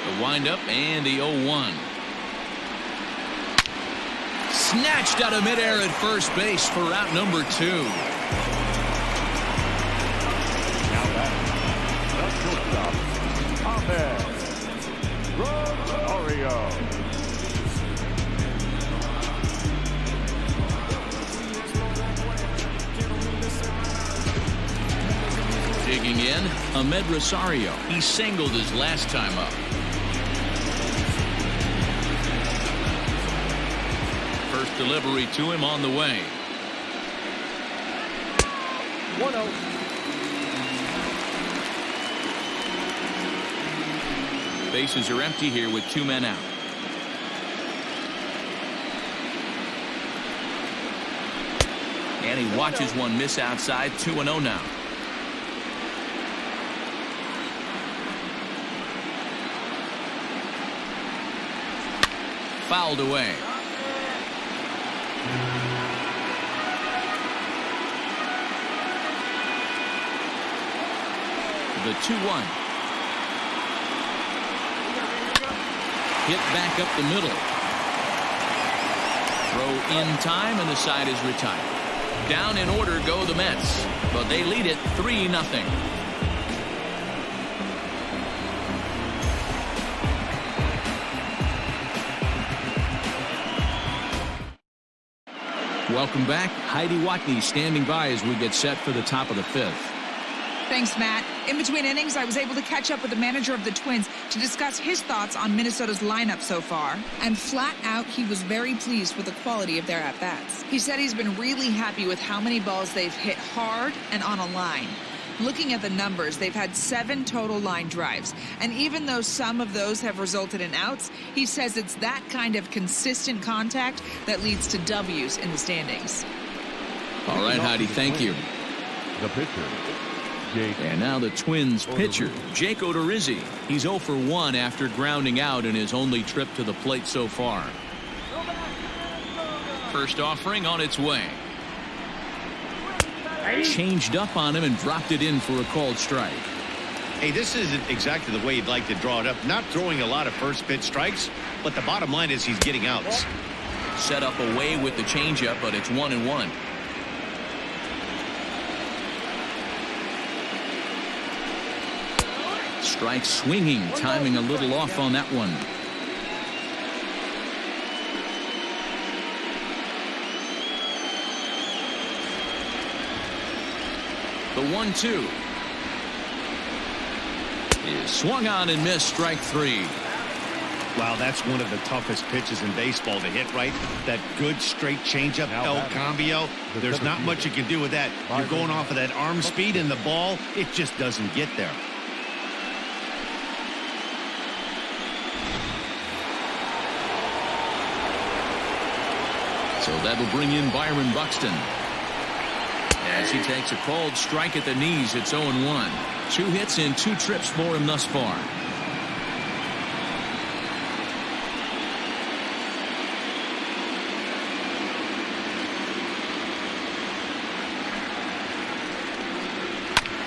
The windup and the 0-1. Snatched out of midair at first base for out number 2. Now that's the shortstop, Ahmed Rosario. Digging in, Ahmed Rosario. He singled his last time up. First delivery to him on the way. 1-0. Bases are empty here with 2 men out. And he watches one miss outside. 2-0 now. Fouled away. The 2-1. Hit back up the middle. Throw in time, and the side is retired. Down in order go the Mets, but they lead it 3-0. Welcome back. Heidi Watney standing by as we get set for the top of the 5th. Thanks, Matt. In between innings, I was able to catch up with the manager of the Twins to discuss his thoughts on Minnesota's lineup so far. And flat out, he was very pleased with the quality of their at-bats. He said he's been really happy with how many balls they've hit hard and on a line. Looking at the numbers, they've had 7 total line drives. And even though some of those have resulted in outs, he says it's that kind of consistent contact that leads to W's in the standings. All right, Heidi, thank you. The pitcher. And now the Twins pitcher, Jake Odorizzi. He's 0 for 1 after grounding out in his only trip to the plate so far. First offering on its way. Changed up on him and dropped it in for a called strike. Hey, this isn't exactly the way you'd like to draw it up. Not throwing a lot of first pitch strikes, but the bottom line is he's getting outs. Set up away with the changeup, but it's 1-1. Strike swinging, timing a little off on that one. The 1-2 is swung on and missed, strike 3. Wow, that's one of the toughest pitches in baseball to hit right. That good straight changeup, El Cambio. There's not much you can do with that. You're going off of that arm speed, and the ball, it just doesn't get there. So that'll bring in Byron Buxton. As he takes a called strike at the knees, it's 0-1. 2 hits and 2 trips for him thus far.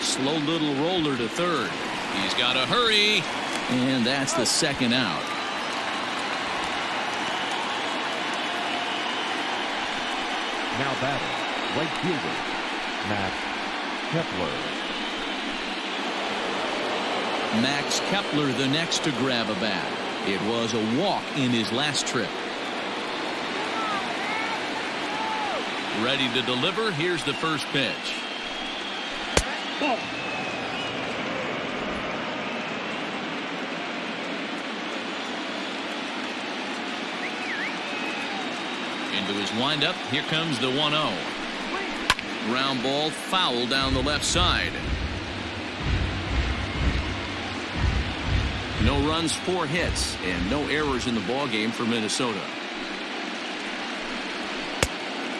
Slow little roller to third. He's got to hurry. And that's the second out. Now batting, right fielder, Max Kepler. Max Kepler the next to grab a bat. It was a walk in his last trip. Ready to deliver. Here's the first pitch. Ball. Into his windup. Here comes the 1-0. Ground ball foul down the left side. No runs, 4 hits, and no errors in the ballgame for Minnesota.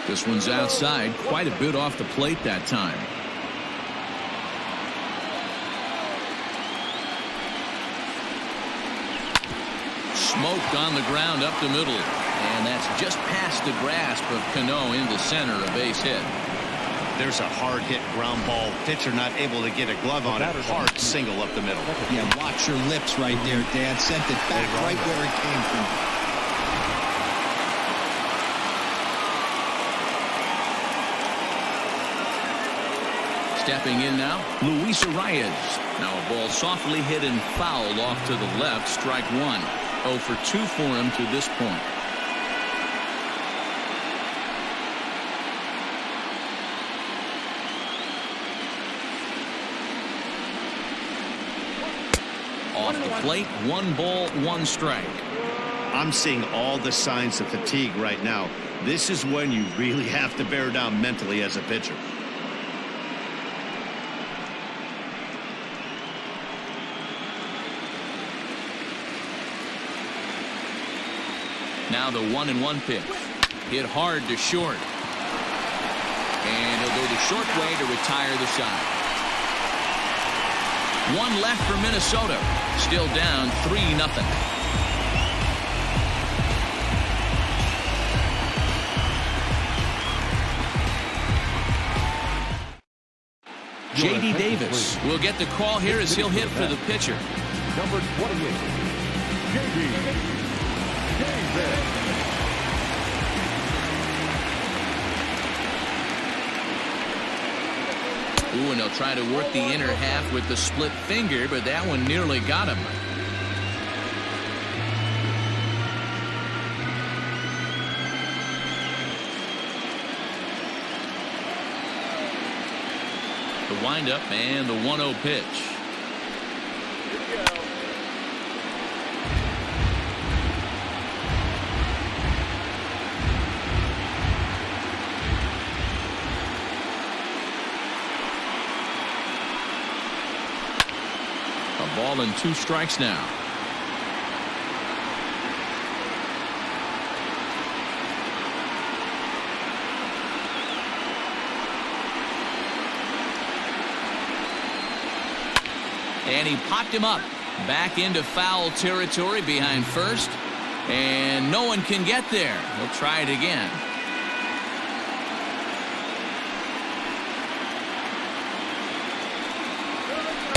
This one's outside, quite a bit off the plate that time. Smoked on the ground up the middle. And that's just past the grasp of Cano into center, a base hit. There's a hard hit ground ball. Pitcher not able to get a glove on it. Hard single up the middle. Yeah, watch your lips right there, Dad. Sent it back right where it came from. Stepping in now, Luis Arias. Now a ball softly hit and fouled off to the left, strike 1. 0 for 2 for him to this point. Off the plate, 1 ball, 1 strike. I'm seeing all the signs of fatigue right now. This is when you really have to bear down mentally as a pitcher. Now the 1-1 pitch. Hit hard to short. And he'll go the short way to retire the side. 1 left for Minnesota. Still down 3-0. J.D. Davis will get the call here as he'll hit for the pitcher. Number 28, J.D. Davis. Ooh, and they'll try to work the inner half with the split finger, but that one nearly got him. The windup and the 1-0 pitch. Ball and 2 strikes now. And he popped him up back into foul territory behind first, and no one can get there. He'll try it again.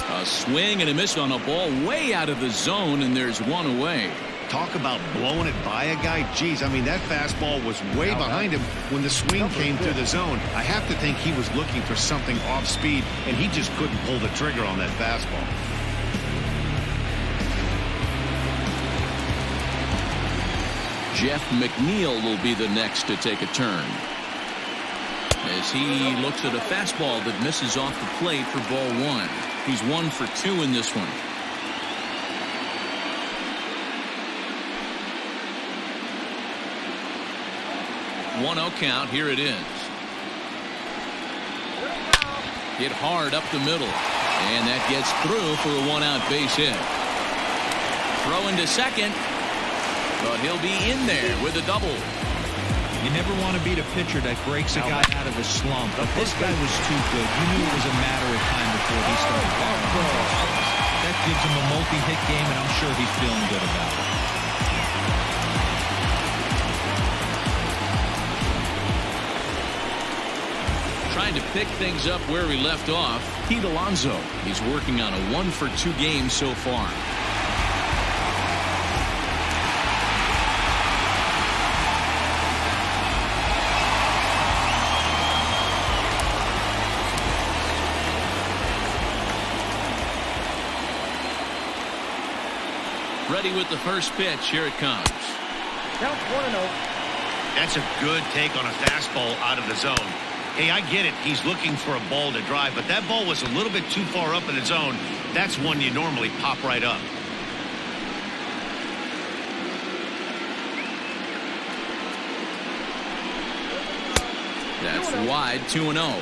A swing and a miss on a ball way out of the zone, and there's 1 away. Talk about blowing it by a guy. Geez, I mean, that fastball was way behind him when the swing came through the zone. I have to think he was looking for something off speed, and he just couldn't pull the trigger on that fastball. Jeff McNeil will be the next to take a turn, as he looks at a fastball that misses off the plate for ball 1. He's 1 for 2 in this one. One 1-0 count. Here it is. Hit hard up the middle, and that gets through for a 1-out base hit. Throw into second, but he'll be in there with a double. You never want to beat a pitcher that breaks a guy out of a slump, but this guy was too good. You knew it was a matter of time before he started falling. That gives him a multi-hit game, and I'm sure he's feeling good about it. Trying to pick things up where he left off, Pete Alonso. He's working on a 1-for-2 game so far. Ready with the first pitch. Here it comes. Count 1-0. That's a good take on a fastball out of the zone. Hey, I get it. He's looking for a ball to drive, but that ball was a little bit too far up in the zone. That's one you normally pop right up. That's wide, 2-0.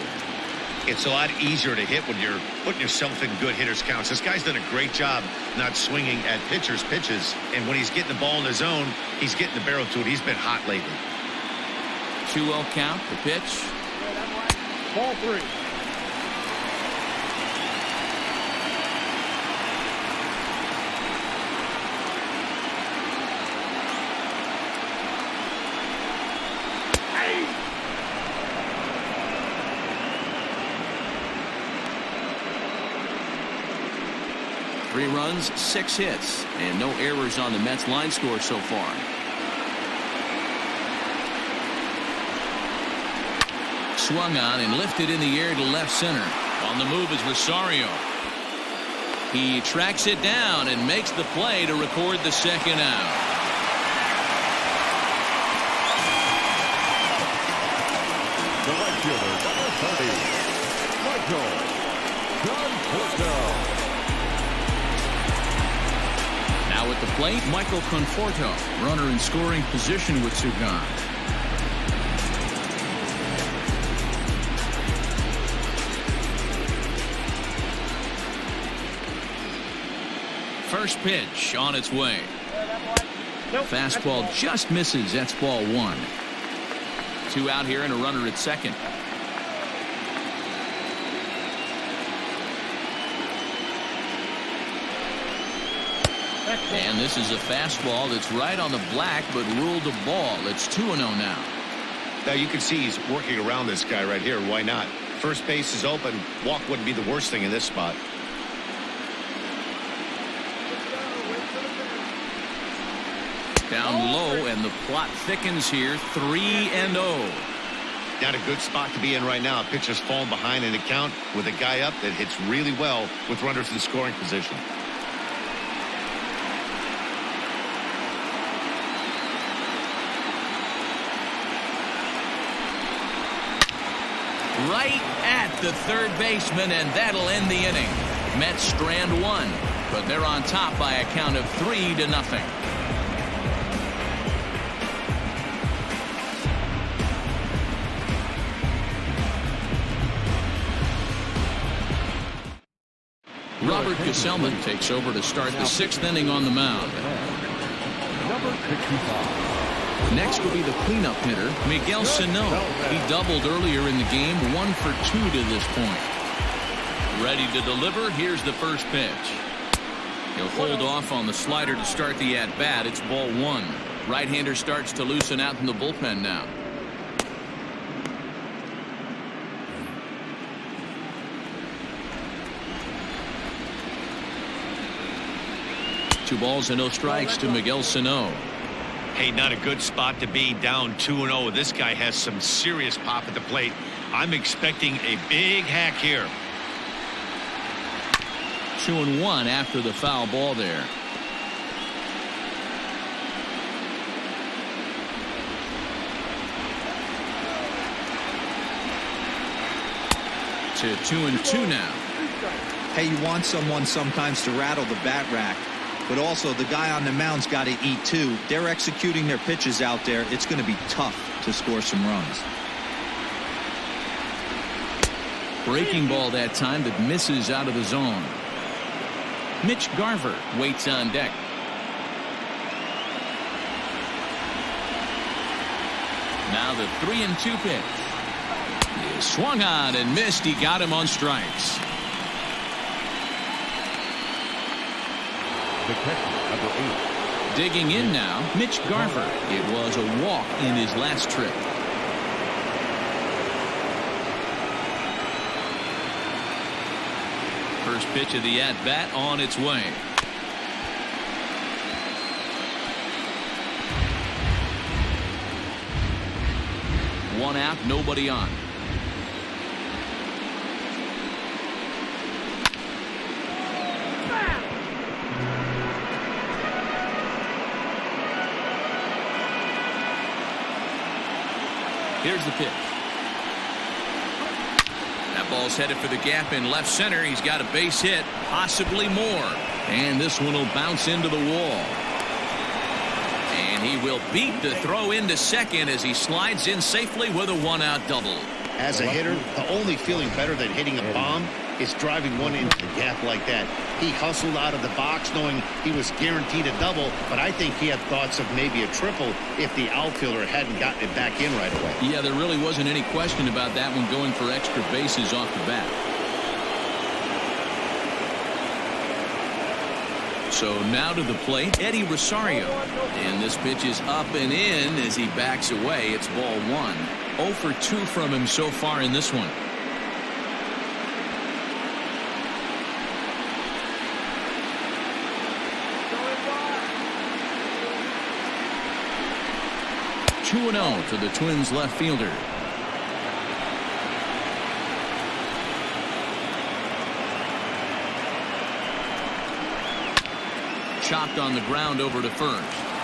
It's a lot easier to hit when you're putting yourself in good hitters counts. This guy's done a great job not swinging at pitchers' pitches. And when he's getting the ball in the zone, he's getting the barrel to it. He's been hot lately. 2-0 count, the pitch. Ball 3. Three runs, 6 hits, and no errors on the Mets line score so far. Swung on and lifted in the air to left center. On the move is Rosario. He tracks it down and makes the play to record the second out. The right fielder, number 30, Michael Conforto. Now at the plate, Michael Conforto, runner in scoring position with UConn. First pitch on its way. Fastball just misses. That's ball 1. 2 out here and a runner at second. And this is a fastball that's right on the black but ruled a ball. It's 2-0 now. Now you can see he's working around this guy right here. Why not? First base is open. Walk wouldn't be the worst thing in this spot. Down low, and the plot thickens here. 3-0. Not a good spot to be in right now. Pitcher's falling behind in the count with a guy up that hits really well with runners in scoring position. Right at the third baseman, and that'll end the inning. Mets strand 1, but they're on top by a count of 3-0. Robert Gesellman takes over to start the 6th inning on the mound. Number 65. Next will be the cleanup hitter, Miguel Sano. He doubled earlier in the game, 1 for 2 to this point. Ready to deliver. Here's the first pitch. He'll hold off on the slider to start the at-bat. It's ball 1. Right-hander starts to loosen out in the bullpen now. Two balls and no strikes to Miguel Sano. Hey, not a good spot to be, down 2-0. This guy has some serious pop at the plate. I'm expecting a big hack here. 2-1 after the foul ball there. To 2-2 now. Hey, you want someone sometimes to rattle the bat rack, but also the guy on the mound's got to eat too. They're executing their pitches out there. It's going to be tough to score some runs. Breaking ball that time that misses out of the zone. Mitch Garver waits on deck. Now the 3-2 pitch. He swung on and missed. He got him on strikes. The catcher, number 8. Digging in now, Mitch Garver. It was a walk in his last trip. First pitch of the at-bat on its way. One out, nobody on. Here's the pitch. That ball's headed for the gap in left center. He's got a base hit, possibly more. And this one will bounce into the wall. And he will beat the throw into second as he slides in safely with a one-out double. As a hitter, the only feeling better than hitting a bomb is driving one into the gap like that. He hustled out of the box knowing he was guaranteed a double, but I think he had thoughts of maybe a triple if the outfielder hadn't gotten it back in right away. Yeah, there really wasn't any question about that one, going for extra bases off the bat. So now to the plate, Eddie Rosario. And this pitch is up and in as he backs away. It's ball one. 0 for 2 from him so far in this one. Two 2-0 to the Twins left fielder. Chopped on the ground over to first.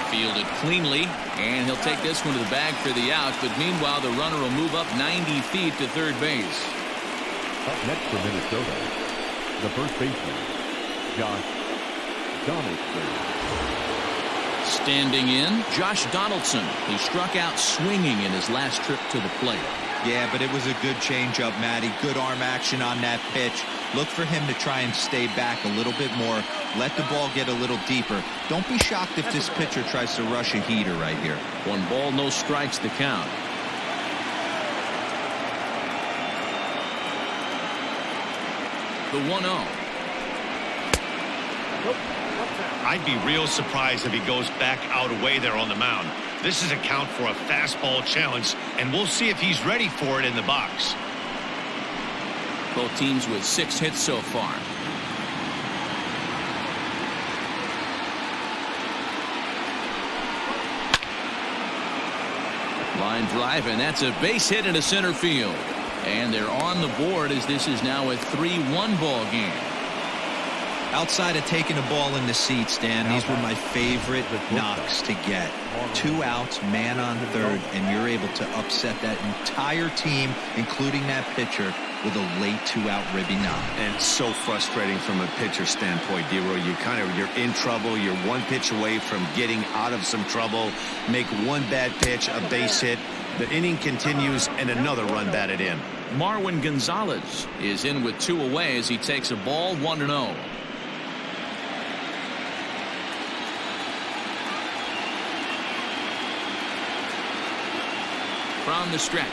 Fielded cleanly, and he'll take this one to the bag for the out. But meanwhile, the runner will move up 90 feet to third base. Up next for Minnesota, the first baseman, Josh Donaldson. Standing in, Josh Donaldson. He struck out swinging in his last trip to the plate. Yeah, but it was a good changeup, Matty. Good arm action on that pitch. Look for him to try and stay back a little bit more. Let the ball get a little deeper. Don't be shocked if this pitcher tries to rush a heater right here. 1 ball, no strikes to count. The 1-0. I'd be real surprised if he goes back out away there on the mound. This is a count for a fastball challenge, and we'll see if he's ready for it in the box. Both teams with 6 hits so far. Line drive, and that's a base hit into center field. And they're on the board as this is now a 3-1 ball game. Outside of taking a ball in the seats, Dan, these were my favorite knocks to get. 2 outs, man on third, and you're able to upset that entire team, including that pitcher, with a late 2-out ribby knock. And so frustrating from a pitcher standpoint, D-Roy. You're in trouble. You're 1 pitch away from getting out of some trouble. Make 1 bad pitch, a base hit. The inning continues, and another run batted in. Marwin Gonzalez is in with 2 away as he takes a ball 1-0. From the stretch.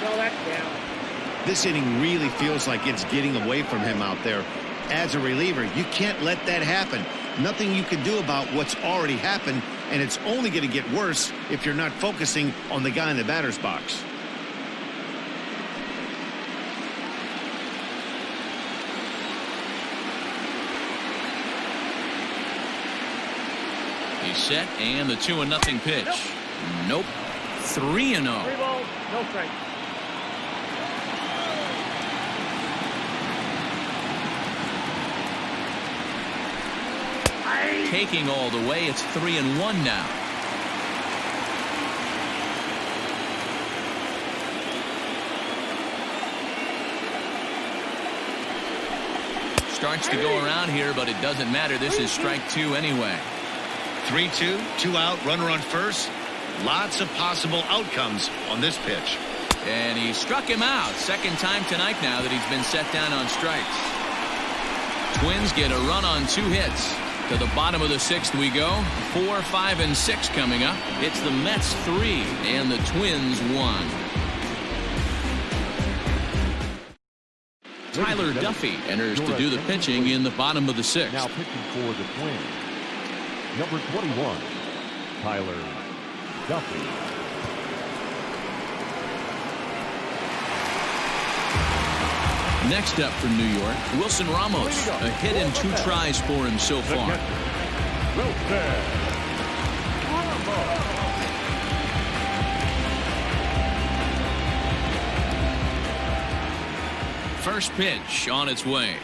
Throw that down. This inning really feels like it's getting away from him out there. As a reliever, you can't let that happen. Nothing you can do about what's already happened, and it's only going to get worse if you're not focusing on the guy in the batter's box. He's set, and the 2-0 pitch. Nope. 3-0. 3 balls, no strikes. Taking all the way, it's 3-1 now. Starts to go around here, but it doesn't matter. This is strike 2 anyway. 3-2, 2 out, runner on first. Lots of possible outcomes on this pitch. And he struck him out. Second time tonight now that he's been set down on strikes. Twins get a run on 2 hits. To the bottom of the sixth we go. 4, 5, and 6 coming up. It's the Mets 3 and the Twins 1. Tyler Duffy enters to do the pitching in the bottom of the sixth. Now pitching for the Twins, number 21, Tyler Duffy. Next up from New York, Wilson Ramos. A hit in 2 tries for him so far. First pitch on its way.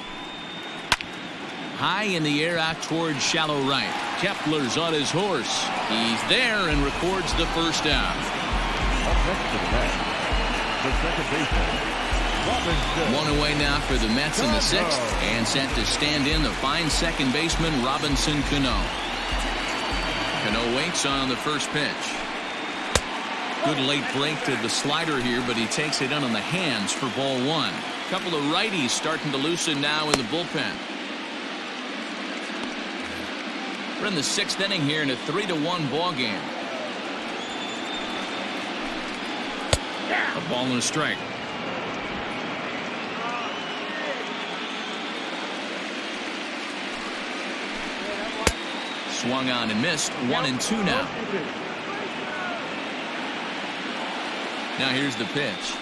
High in the air out towards shallow right. Kepler's on his horse. He's there and records the first out. Up next to the bat, the second baseman. One away now for the Mets in the sixth, and set to stand in the fine second baseman Robinson Cano. Cano waits on the first pitch. Good late break to the slider here, but he takes it in on the hands for ball 1. Couple of righties starting to loosen now in the bullpen. We're in the 6th inning here in a 3-1 ball game. A ball and a strike. Swung on and missed. 1-2 now. Now here's the pitch.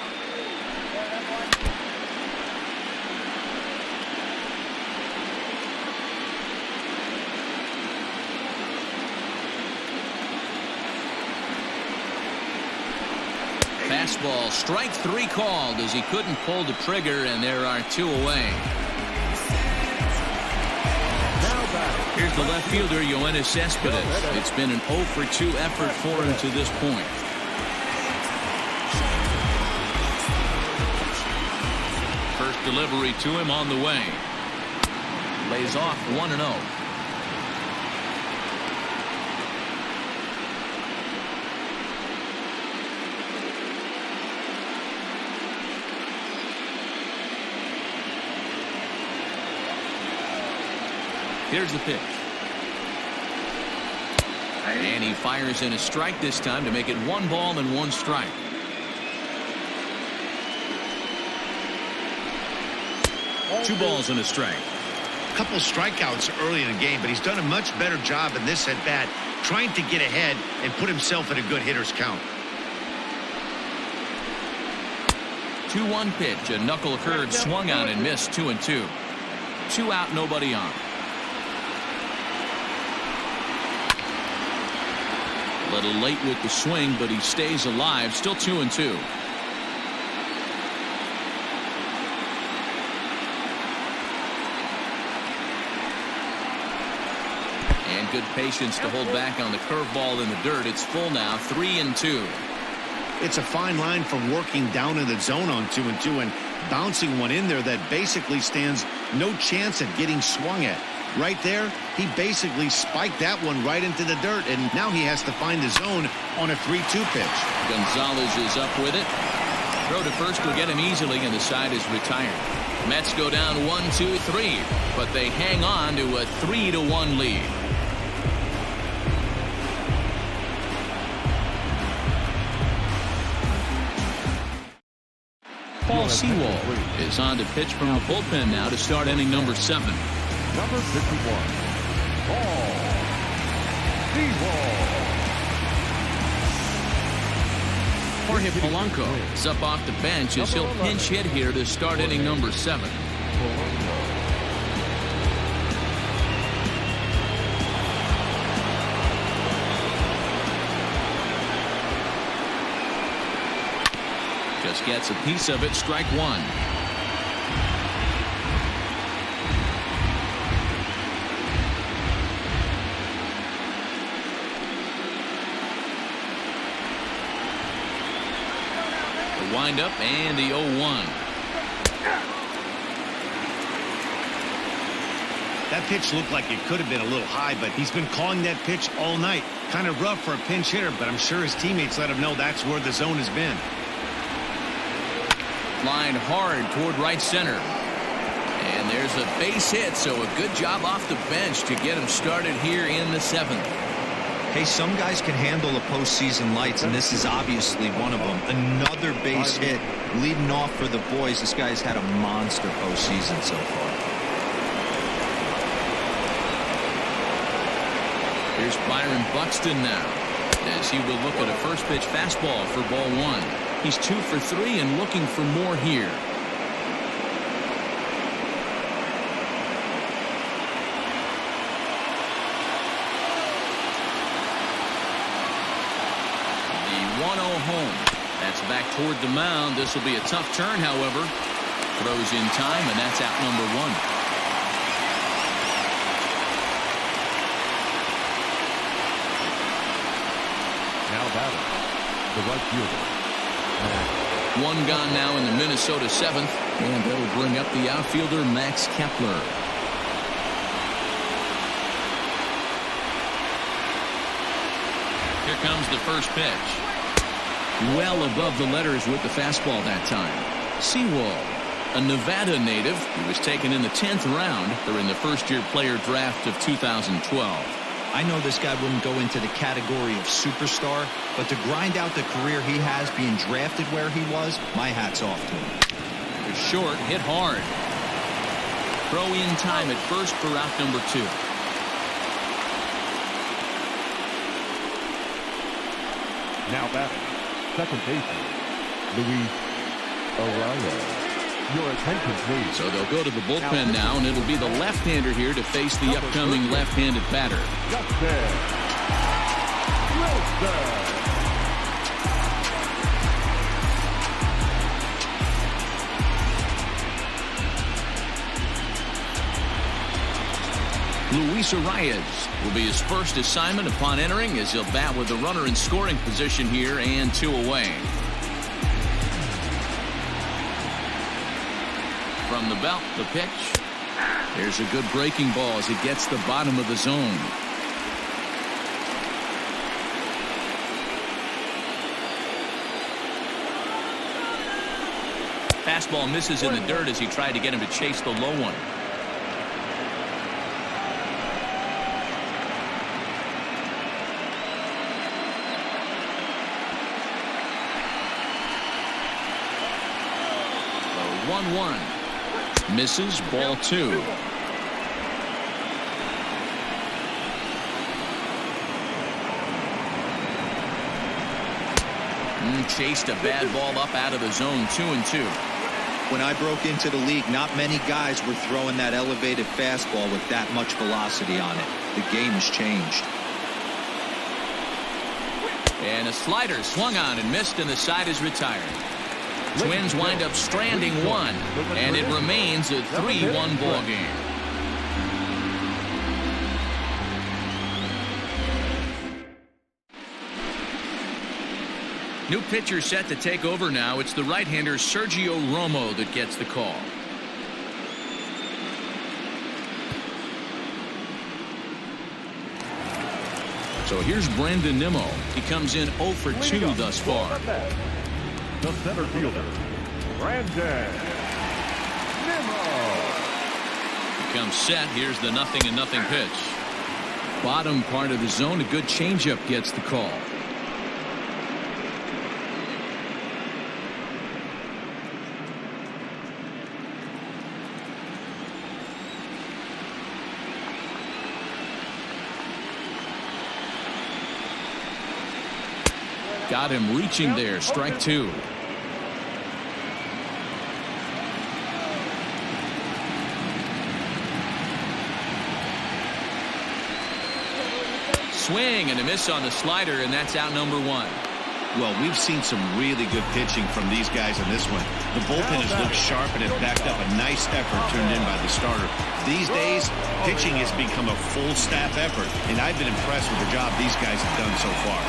Fastball, strike 3 called as he couldn't pull the trigger, and there are 2 away. Here's the left fielder, Yoenis Cespedes. It's been an 0-for-2 effort for him to this point. First delivery to him on the way. Lays off 1-0. Here's the pitch. And he fires in a strike this time to make it 1 ball and 1 strike. Two balls and a strike. A couple strikeouts early in the game, but he's done a much better job in this at bat, trying to get ahead and put himself in a good hitter's count. 2-1 pitch. A knuckle curve swung on and missed. 2-2. 2 out, nobody on. A little late with the swing, but he stays alive. Still 2-2. And good patience to hold back on the curveball in the dirt. It's full now. 3-2. It's a fine line from working down in the zone on 2-2 and bouncing one in there that basically stands no chance at getting swung at. Right there, he basically spiked that one right into the dirt, and now he has to find the zone on a 3-2 pitch. Gonzalez is up with it. Throw to first will get him easily, and the side is retired. Mets go down 1-2-3, but they hang on to a 3-1 lead. Paul Sewell is on to pitch from the bullpen now to start inning number 7. Number 51, Paul Sewell. Jorge Polanco is up off the bench as he'll pinch hit here to start inning number 7. Just gets a piece of it. Strike 1. Wind up and the 0-1. That pitch looked like it could have been a little high, but he's been calling that pitch all night. Kind of rough for a pinch hitter, but I'm sure his teammates let him know that's where the zone has been. Line hard toward right center. And And there's a base hit, so a good job off the bench to get him started here in the 7th. Hey, some guys can handle the postseason lights, and this is obviously one of them. Another base hit leading off for the boys. This guy's had a monster postseason so far. Here's Byron Buxton now, as he will look at a first pitch fastball for ball 1. He's 2 for 3 and looking for more here. The 1-0 home. That's back toward the mound. This will be a tough turn, however. Throws in time, and that's out number 1. Now batting, the right fielder. One gone now in the Minnesota 7th, and that'll bring up the outfielder Max Kepler. Here comes the first pitch. Well above the letters with the fastball that time. Sewell, a Nevada native. He was taken in the 10th round during the first-year player draft of 2012. I know this guy wouldn't go into the category of superstar, but to grind out the career he has being drafted where he was, my hat's off to him. It's short, hit hard. Throw in time at first for out number 2. Now batting, second baseman, Luis Arraez. Your attention, please. So they'll go to the bullpen now, and it'll be the left-hander here to face the upcoming left-handed batter. Justin Wilson. Luis Arraez will be his first assignment upon entering, as he'll bat with the runner in scoring position here and 2 away. From the belt, the pitch. There's a good breaking ball as it gets the bottom of the zone. Fastball misses in the dirt as he tried to get him to chase the low one. The 1-1. Misses, ball 2. Chased a bad ball up out of the zone. 2-2. When I broke into the league, not many guys were throwing that elevated fastball with that much velocity on it. The game has changed. And a slider swung on and missed, and the side is retired. Twins wind up stranding 1, and it remains a 3-1 ball game. New pitcher set to take over now. It's the right-hander Sergio Romo that gets the call. So here's Brandon Nimmo. He comes in 0 for 2 thus far. The center fielder, Brandon Nimmo. He comes set. Here's the 0-0 pitch. Bottom part of the zone. A good changeup gets the call. Got him reaching there. Strike 2. Swing and a miss on the slider, and that's out number 1. Well, we've seen some really good pitching from these guys in this one. The bullpen has looked sharp and has backed up a nice effort turned in by the starter. These days, pitching has become a full staff effort, and I've been impressed with the job these guys have done so far.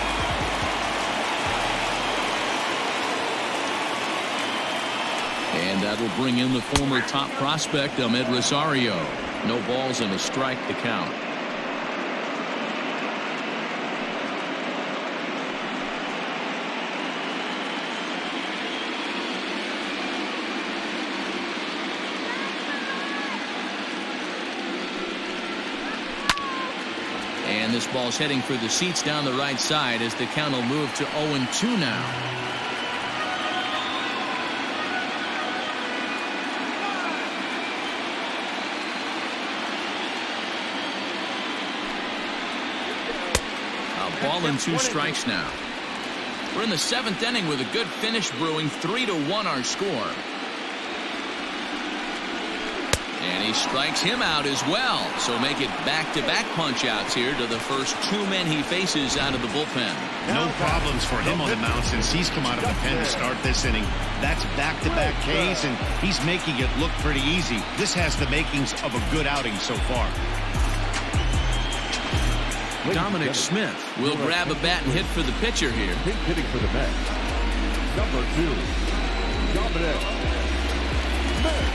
And that'll bring in the former top prospect, Ahmed Rosario. No balls and a strike to count. this ball's heading for the seats down the right side as the count will move to 0-2 now. A ball and 2 strikes now. We're in the 7th inning with a good finish brewing. 3-1 our score. And he strikes him out as well. So make it back-to-back punch-outs here to the first 2 men he faces out of the bullpen. No problems for him on the mound since he's come out of the pen to start this inning. That's back-to-back Ks, and he's making it look pretty easy. This has the makings of a good outing so far. Dominic Smith will grab a bat and hit for the pitcher here. Hitting for the Mets, number 2, Dominic Smith.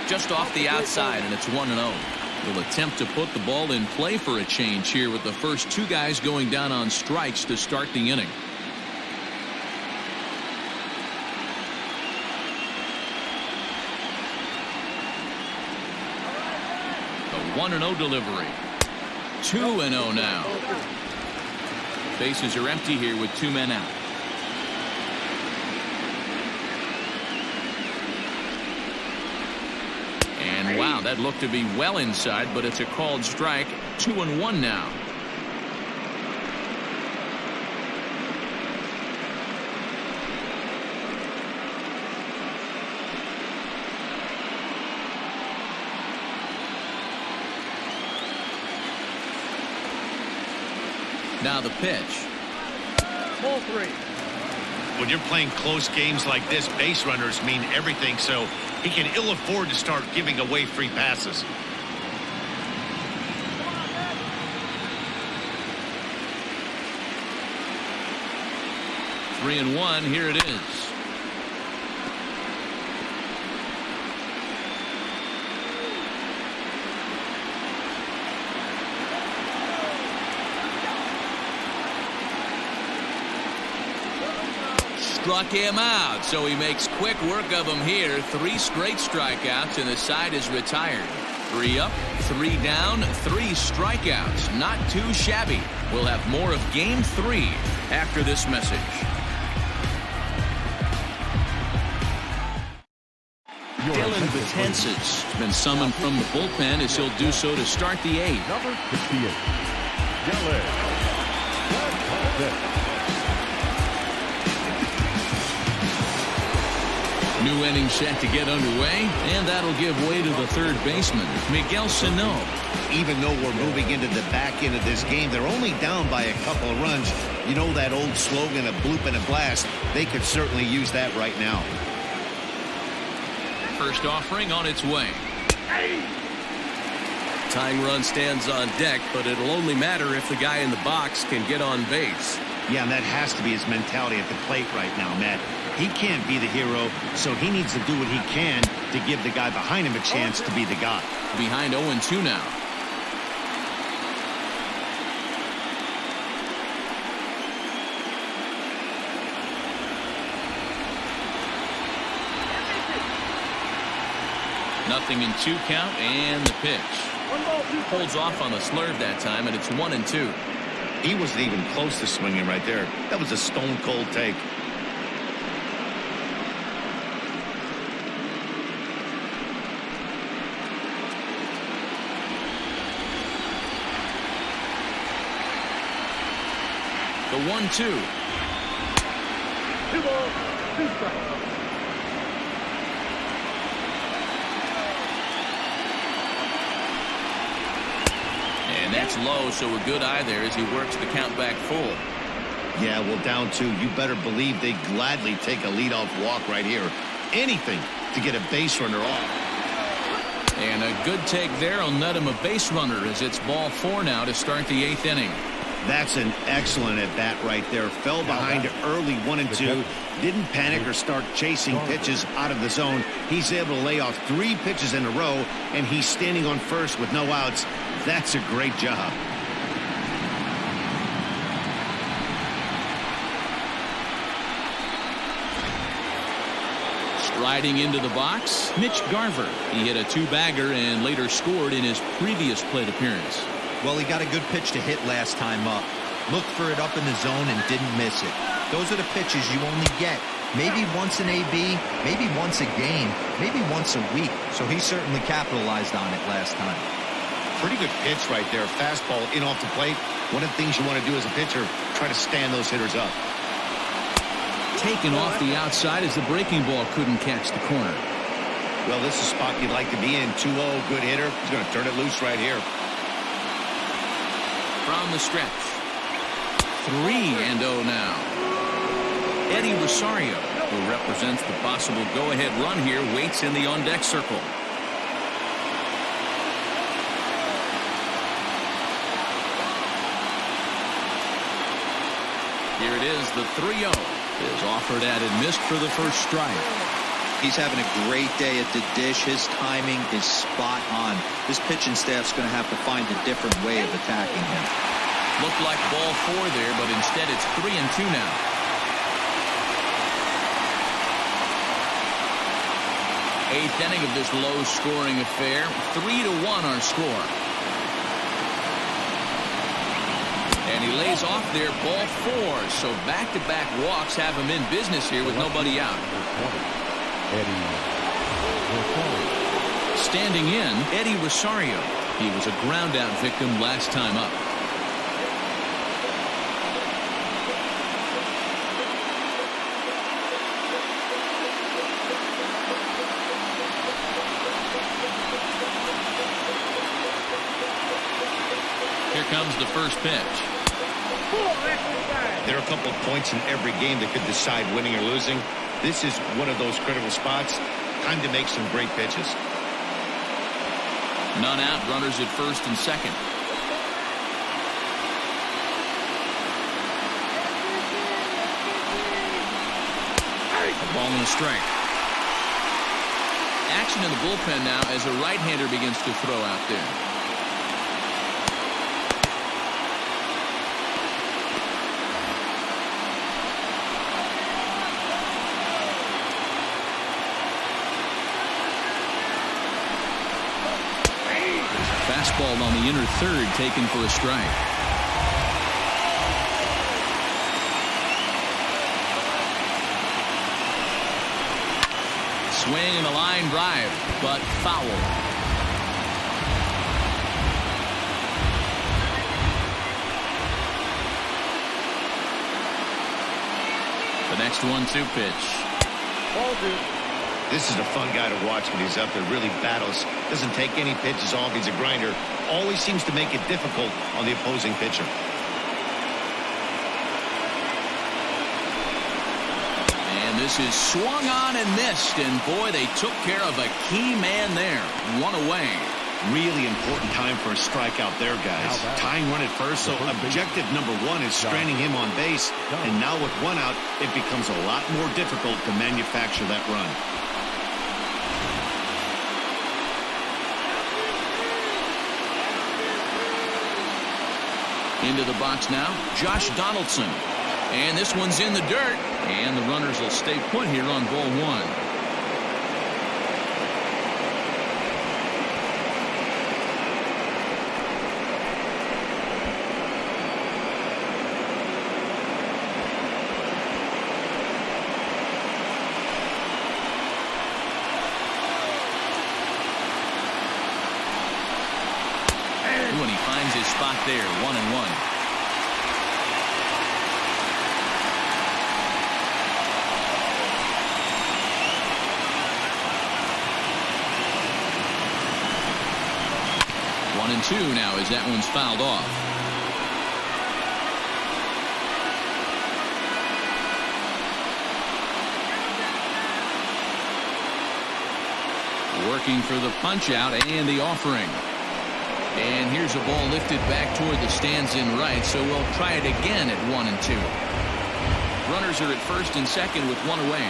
Just off the outside, and it's 1-0. Will attempt to put the ball in play for a change here with the first 2 guys going down on strikes to start the inning. A 1-0 delivery. 2-0 now. Bases are empty here with 2 men out. And wow, that looked to be well inside, but it's a called strike. 2-1 now. Now the pitch. Ball 3. When you're playing close games like this, base runners mean everything, so he can ill afford to start giving away free passes. Three and 1. Here it is. Struck him out, so he makes quick work of him here. 3 straight strikeouts, and the side is retired. 3 up, 3 down, 3 strikeouts. Not too shabby. We'll have more of Game 3 after this message. Dylan Betances has been summoned from the bullpen as he'll do so to start the 8th. Number 68, Dylan Betances. New inning set to get underway, and that'll give way to the third baseman, Miguel Sano. Even though we're moving into the back end of this game, they're only down by a couple of runs. You know that old slogan, a bloop and a blast? They could certainly use that right now. First offering on its way. Tying run stands on deck, but it'll only matter if the guy in the box can get on base. Yeah, and that has to be his mentality at the plate right now, Matt. He can't be the hero, so he needs to do what he can to give the guy behind him a chance to be the guy. Behind 0-2 now. Nothing in 2 count, and the pitch. Holds off on the slurve that time, and it's 1-2. He wasn't even close to swinging right there. That was a stone-cold take. The 1-2. 2 balls, 2 strikes. And that's low, so a good eye there as he works the count back full. Yeah, well, down 2. You better believe they gladly take a leadoff walk right here. Anything to get a base runner off. And a good take there will net him a base runner as it's ball 4 now to start the 8th inning. That's an excellent at-bat right there. Fell behind early 1-2. Didn't panic or start chasing pitches out of the zone. He's able to lay off 3 pitches in a row, and he's standing on first with no outs. That's a great job. Striding into the box, Mitch Garver. He hit a two-bagger and later scored in his previous plate appearance. Well, he got a good pitch to hit last time up. Looked for it up in the zone and didn't miss it. Those are the pitches you only get maybe once an AB, maybe once a game, maybe once a week. So he certainly capitalized on it last time. Pretty good pitch right there. Fastball in off the plate. One of the things you want to do as a pitcher, try to stand those hitters up. Taken off the outside as the breaking ball couldn't catch the corner. Well, this is a spot you'd like to be in. 2-0, good hitter. He's going to turn it loose right here. From the stretch. 3-0 now. Eddie Rosario, who represents the possible go-ahead run here, waits in the on-deck circle. Here it is, the 3-0 is offered at and missed for the first strike. He's having a great day at the dish. His timing is spot on. This pitching staff's going to have to find a different way of attacking him. Looked like ball 4 there, but instead it's 3-2 now. Eighth inning of this low-scoring affair. 3-1 our score. And he lays off there, ball 4. So back-to-back walks have him in business here with nobody out. Standing in, Eddie Rosario. He was a ground-out victim last time up. Here comes the first pitch. There are a couple of points in every game that could decide winning or losing. This is one of those critical spots. Time to make some great pitches. None out, runners at first and second. A ball and a strike. Action in the bullpen now as a right-hander begins to throw out there. Fastball on the inner third, taken for a strike. Swing and a line drive, but foul. The next 1-2 pitch. Ball 2. This is a fun guy to watch when he's up there. Really battles. Doesn't take any pitches off. He's a grinder. Always seems to make it difficult on the opposing pitcher. And this is swung on and missed. And boy, they took care of a key man there. One away. Really important time for a strikeout there, guys. Tying run at first, so objective number 1 is stranding him on base. And now with 1 out, it becomes a lot more difficult to manufacture that run. Into the box now, Josh Donaldson. And this one's in the dirt. And the runners will stay put here on ball 1. When he finds his spot there, 1-1. One and 2 now as that one's fouled off. Working for the punch out and the offering. And here's a ball lifted back toward the stands in right, so we'll try it again at 1 and 2. Runners are at first and second with 1 away.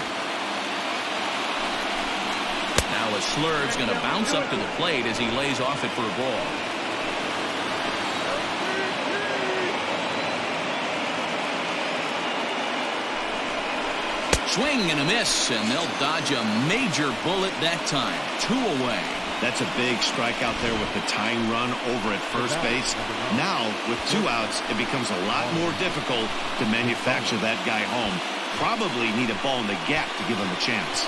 Now a slurve's going to bounce up to the plate as he lays off it for a ball. Swing and a miss, and they'll dodge a major bullet that time. 2 away. That's a big strikeout there with the tying run over at first base. Now, with 2 outs, it becomes a lot more difficult to manufacture that guy home. Probably need a ball in the gap to give him a chance.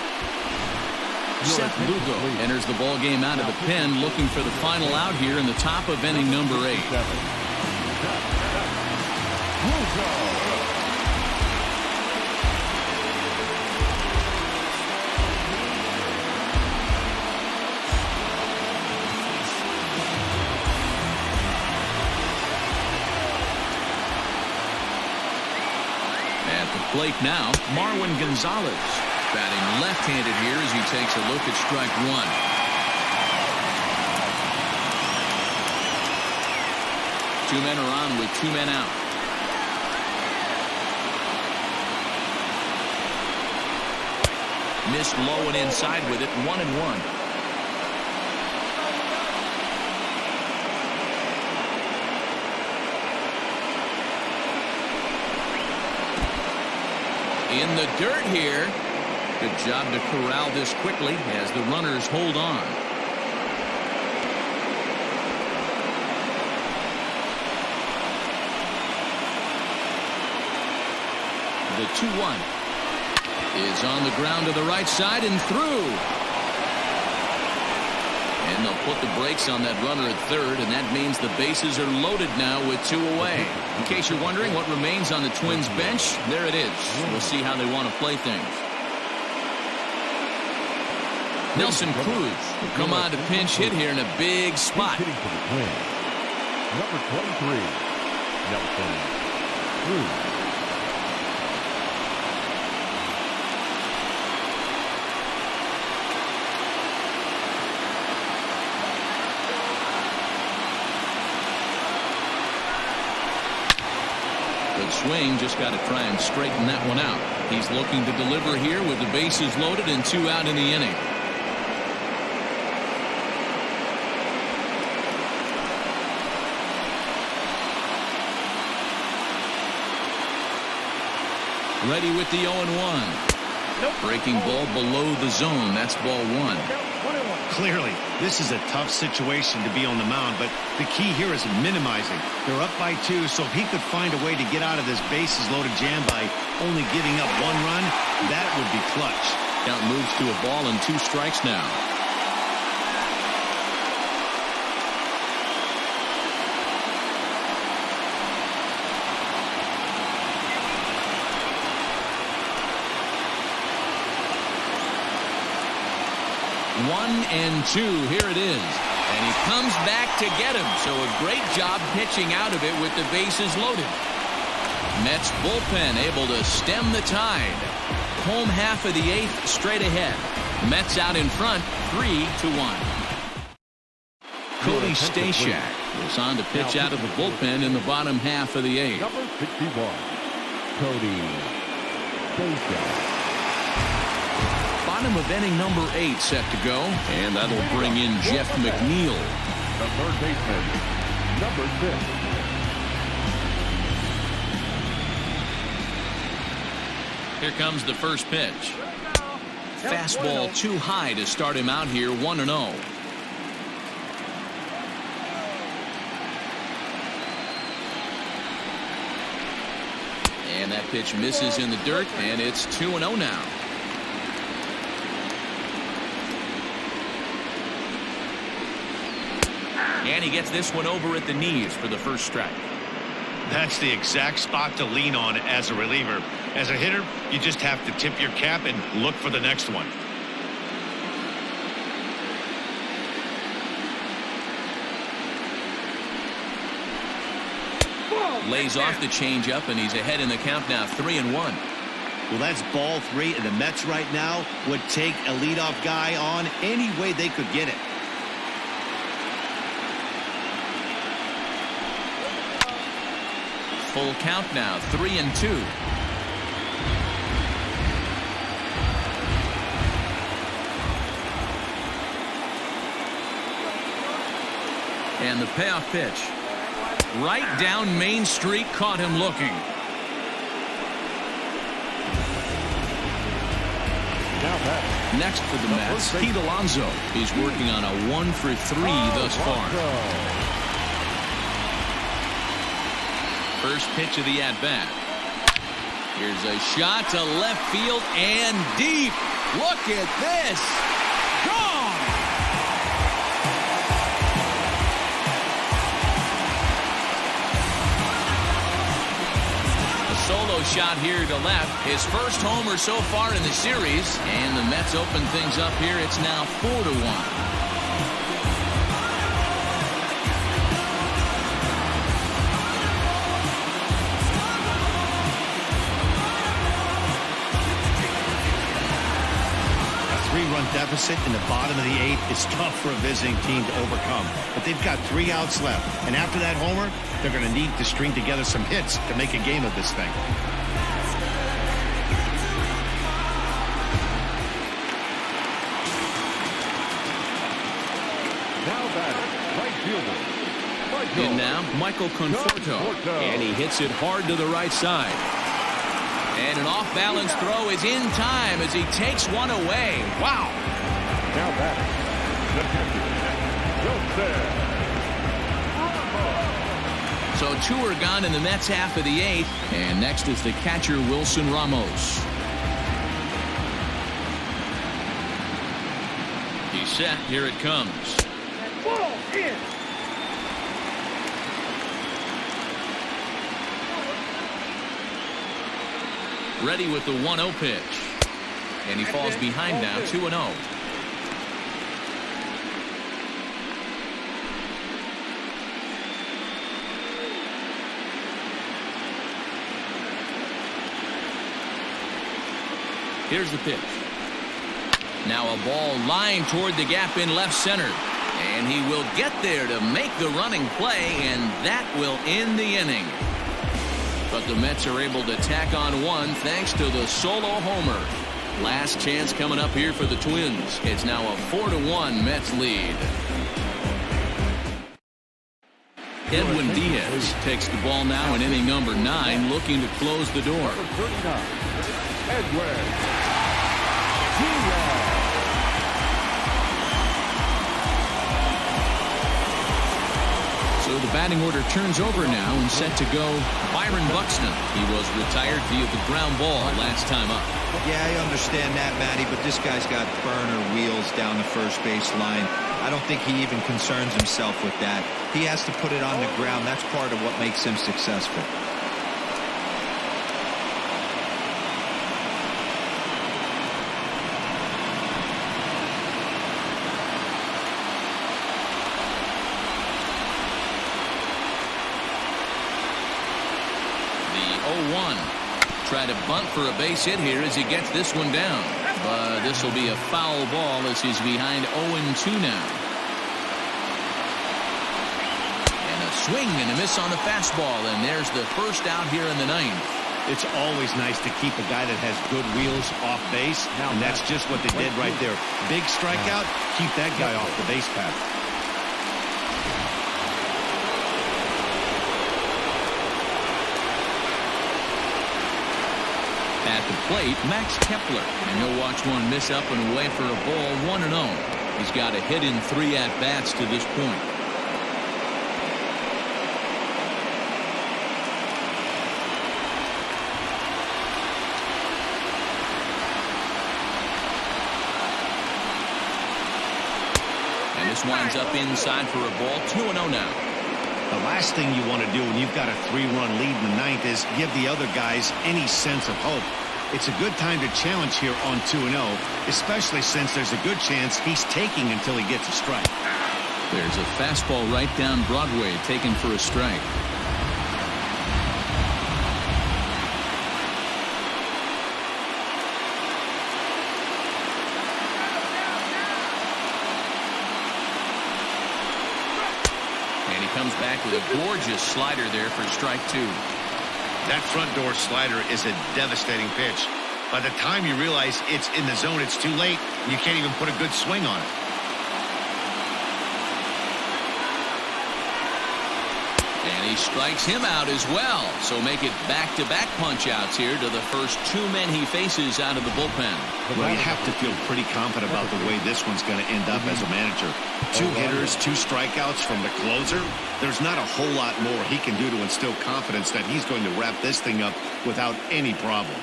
Seth Lugo enters the ball game out of the pen, looking for the final out here in the top of inning number 8. At the plate now, Marwin Gonzalez, batting left-handed here as he takes a look at strike 1. Two men are on with 2 men out. Missed low and inside with it, 1-1. In the dirt here. Good job to corral this quickly as the runners hold on. The 2-1 is on the ground to the right side and through. And they'll put the brakes on that runner at third, and that means the bases are loaded now with 2 away. In case you're wondering what remains on the Twins bench, there it is. We'll see how they want to play things. Nelson Cruz will come on to pinch hit here in a big spot. Hitting for the Twins, number 23, Nelson Cruz. Good swing, just got to try and straighten that one out. He's looking to deliver here with the bases loaded and 2 out in the inning. Ready with the 0-1. Breaking ball below the zone. That's ball 1. Clearly, this is a tough situation to be on the mound, but the key here is minimizing. They're up by 2, so if he could find a way to get out of this bases-loaded jam by only giving up 1 run, that would be clutch. Count moves to a ball and 2 strikes now. One and 2. Here it is. And he comes back to get him. So a great job pitching out of it with the bases loaded. Mets bullpen able to stem the tide. Home half of the 8th straight ahead. Mets out in front 3-1. Cody Stashak is on to pitch out of the bullpen in the bottom half of the 8th. Number 61, Cody Stashak. Bottom of inning number 8 set to go, and that'll bring in Jeff McNeil. The third baseman, number 6. Here comes the first pitch. Fastball too high to start him out here, 1-0. And that pitch misses in the dirt, and it's 2-0 now. And he gets this one over at the knees for the first strike. That's the exact spot to lean on as a reliever. As a hitter, you just have to tip your cap and look for the next one. Lays off the changeup, and he's ahead in the count now, 3-1. Well, that's ball 3, and the Mets right now would take a leadoff guy on any way they could get it. Full count now, 3-2. And the payoff pitch. Right down Main Street, caught him looking. Next for the Mets, Pete Alonso. He's working on a 1-for-3 thus far. First pitch of the at-bat. Here's a shot to left field and deep. Look at this. Gone! A solo shot here to left. His first homer so far in the series. And the Mets open things up here. It's now 4-1. Three-run deficit in the bottom of the 8th is tough for a visiting team to overcome. But they've got 3 outs left. And after that homer, they're going to need to string together some hits to make a game of this thing. Now batting, right fielder. In now, Michael Conforto. And he hits it hard to the right side. And an off-balance throw is in time as he takes one away. Wow. Now batting, the catcher, So 2 are gone in the Mets half of the 8th. And next is the catcher, Wilson Ramos. He's set. Here it comes. Ball in. Ready with the 1-0 pitch. And he falls behind now, 2-0. Here's the pitch. Now a ball lined toward the gap in left center. And he will get there to make the running play, and that will end the inning. But the Mets are able to tack on 1 thanks to the solo homer. Last chance coming up here for the Twins. It's now a 4-1 Mets lead. Edwin Diaz takes the ball now in inning number 9, looking to close the door. Edwin Diaz. So the batting order turns over now and set to go Byron Buxton. He was retired via the ground ball last time up. Yeah, I understand that, Matty, but this guy's got burner wheels down the first base line. I don't think he even concerns himself with that. He has to put it on the ground. That's part of what makes him successful. Try to bunt for a base hit here as he gets this one down. But this will be a foul ball as he's behind 0-2 now. And a swing and a miss on the fastball. And there's the first out here in the 9th. It's always nice to keep a guy that has good wheels off base. And that's just what they did right there. Big strikeout. Keep that guy off the base path. At the plate, Max Kepler. And he'll watch one miss up and away for a ball, 1-0. He's got a hit in 3 at-bats to this point. And this winds up inside for a ball, 2-0 now. The last thing you want to do when you've got a 3-run lead in the 9th is give the other guys any sense of hope. It's a good time to challenge here on 2-0, especially since there's a good chance he's taking until he gets a strike. There's a fastball right down Broadway taken for a strike. Comes back with a gorgeous slider there for strike 2. That front door slider is a devastating pitch. By the time you realize it's in the zone, it's too late. You can't even put a good swing on it. And he strikes him out as well. So make it back-to-back punch-outs here to the first two men he faces out of the bullpen. Well, you have to feel pretty confident about the way this one's going to end up as a manager. 2 hitters, 2 strikeouts from the closer. There's not a whole lot more he can do to instill confidence that he's going to wrap this thing up without any problem.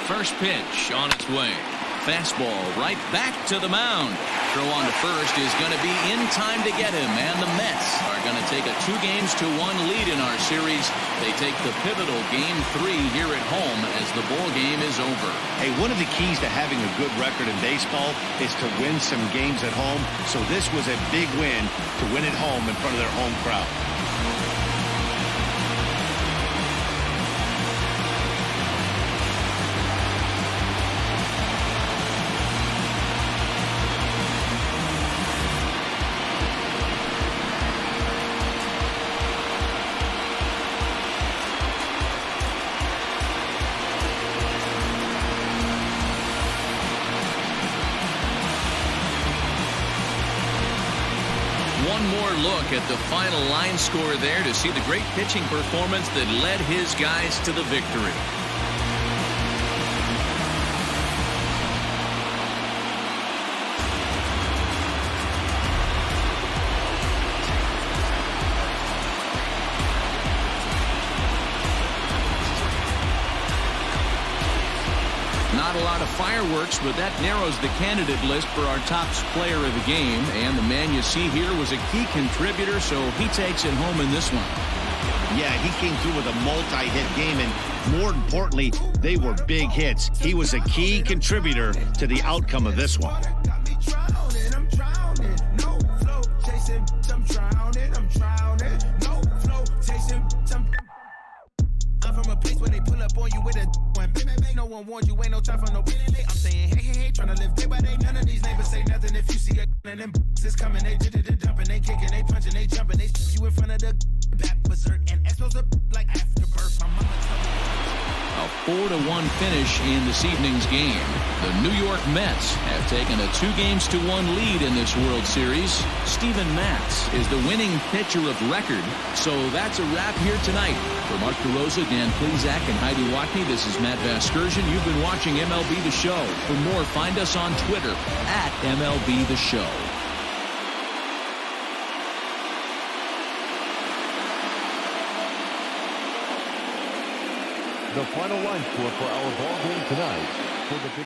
First pitch on its way. Fastball right back to the mound. Throw on to first is going to be in time to get him. And the Mets are going to take a 2-1 lead in our series. They take the pivotal Game 3 here at home as the ball game is over. Hey, one of the keys to having a good record in baseball is to win some games at home. So this was a big win to win at home in front of their home crowd. One more look at the final line score there to see the great pitching performance that led his guys to the victory. Not a lot of fireworks, but that narrows the candidate list for our top player of the game. And the man you see here was a key contributor, so he takes it home in this one. Yeah, he came through with a multi-hit game, and more importantly, they were big hits. He was a key contributor to the outcome of this one. No one warned you, ain't no time for no I'm saying, hey, trying to live day by day. None of these neighbors say nothing. If you see a and them is coming, they dumping, they kicking, they punching, they jumping, they you in front of the back berserk and explosive like afterbirth. My mama A 4-1 finish in this evening's game. The New York Mets have taken a 2-1 lead in this World Series. Steven Matz is the winning pitcher of record. So that's a wrap here tonight. For Mark DeRosa, Dan Plezak, and Heidi Watney, this is Matt Vasgersian. You've been watching MLB The Show. For more, find us on Twitter at MLB The Show. The final line score for our ball game tonight. For the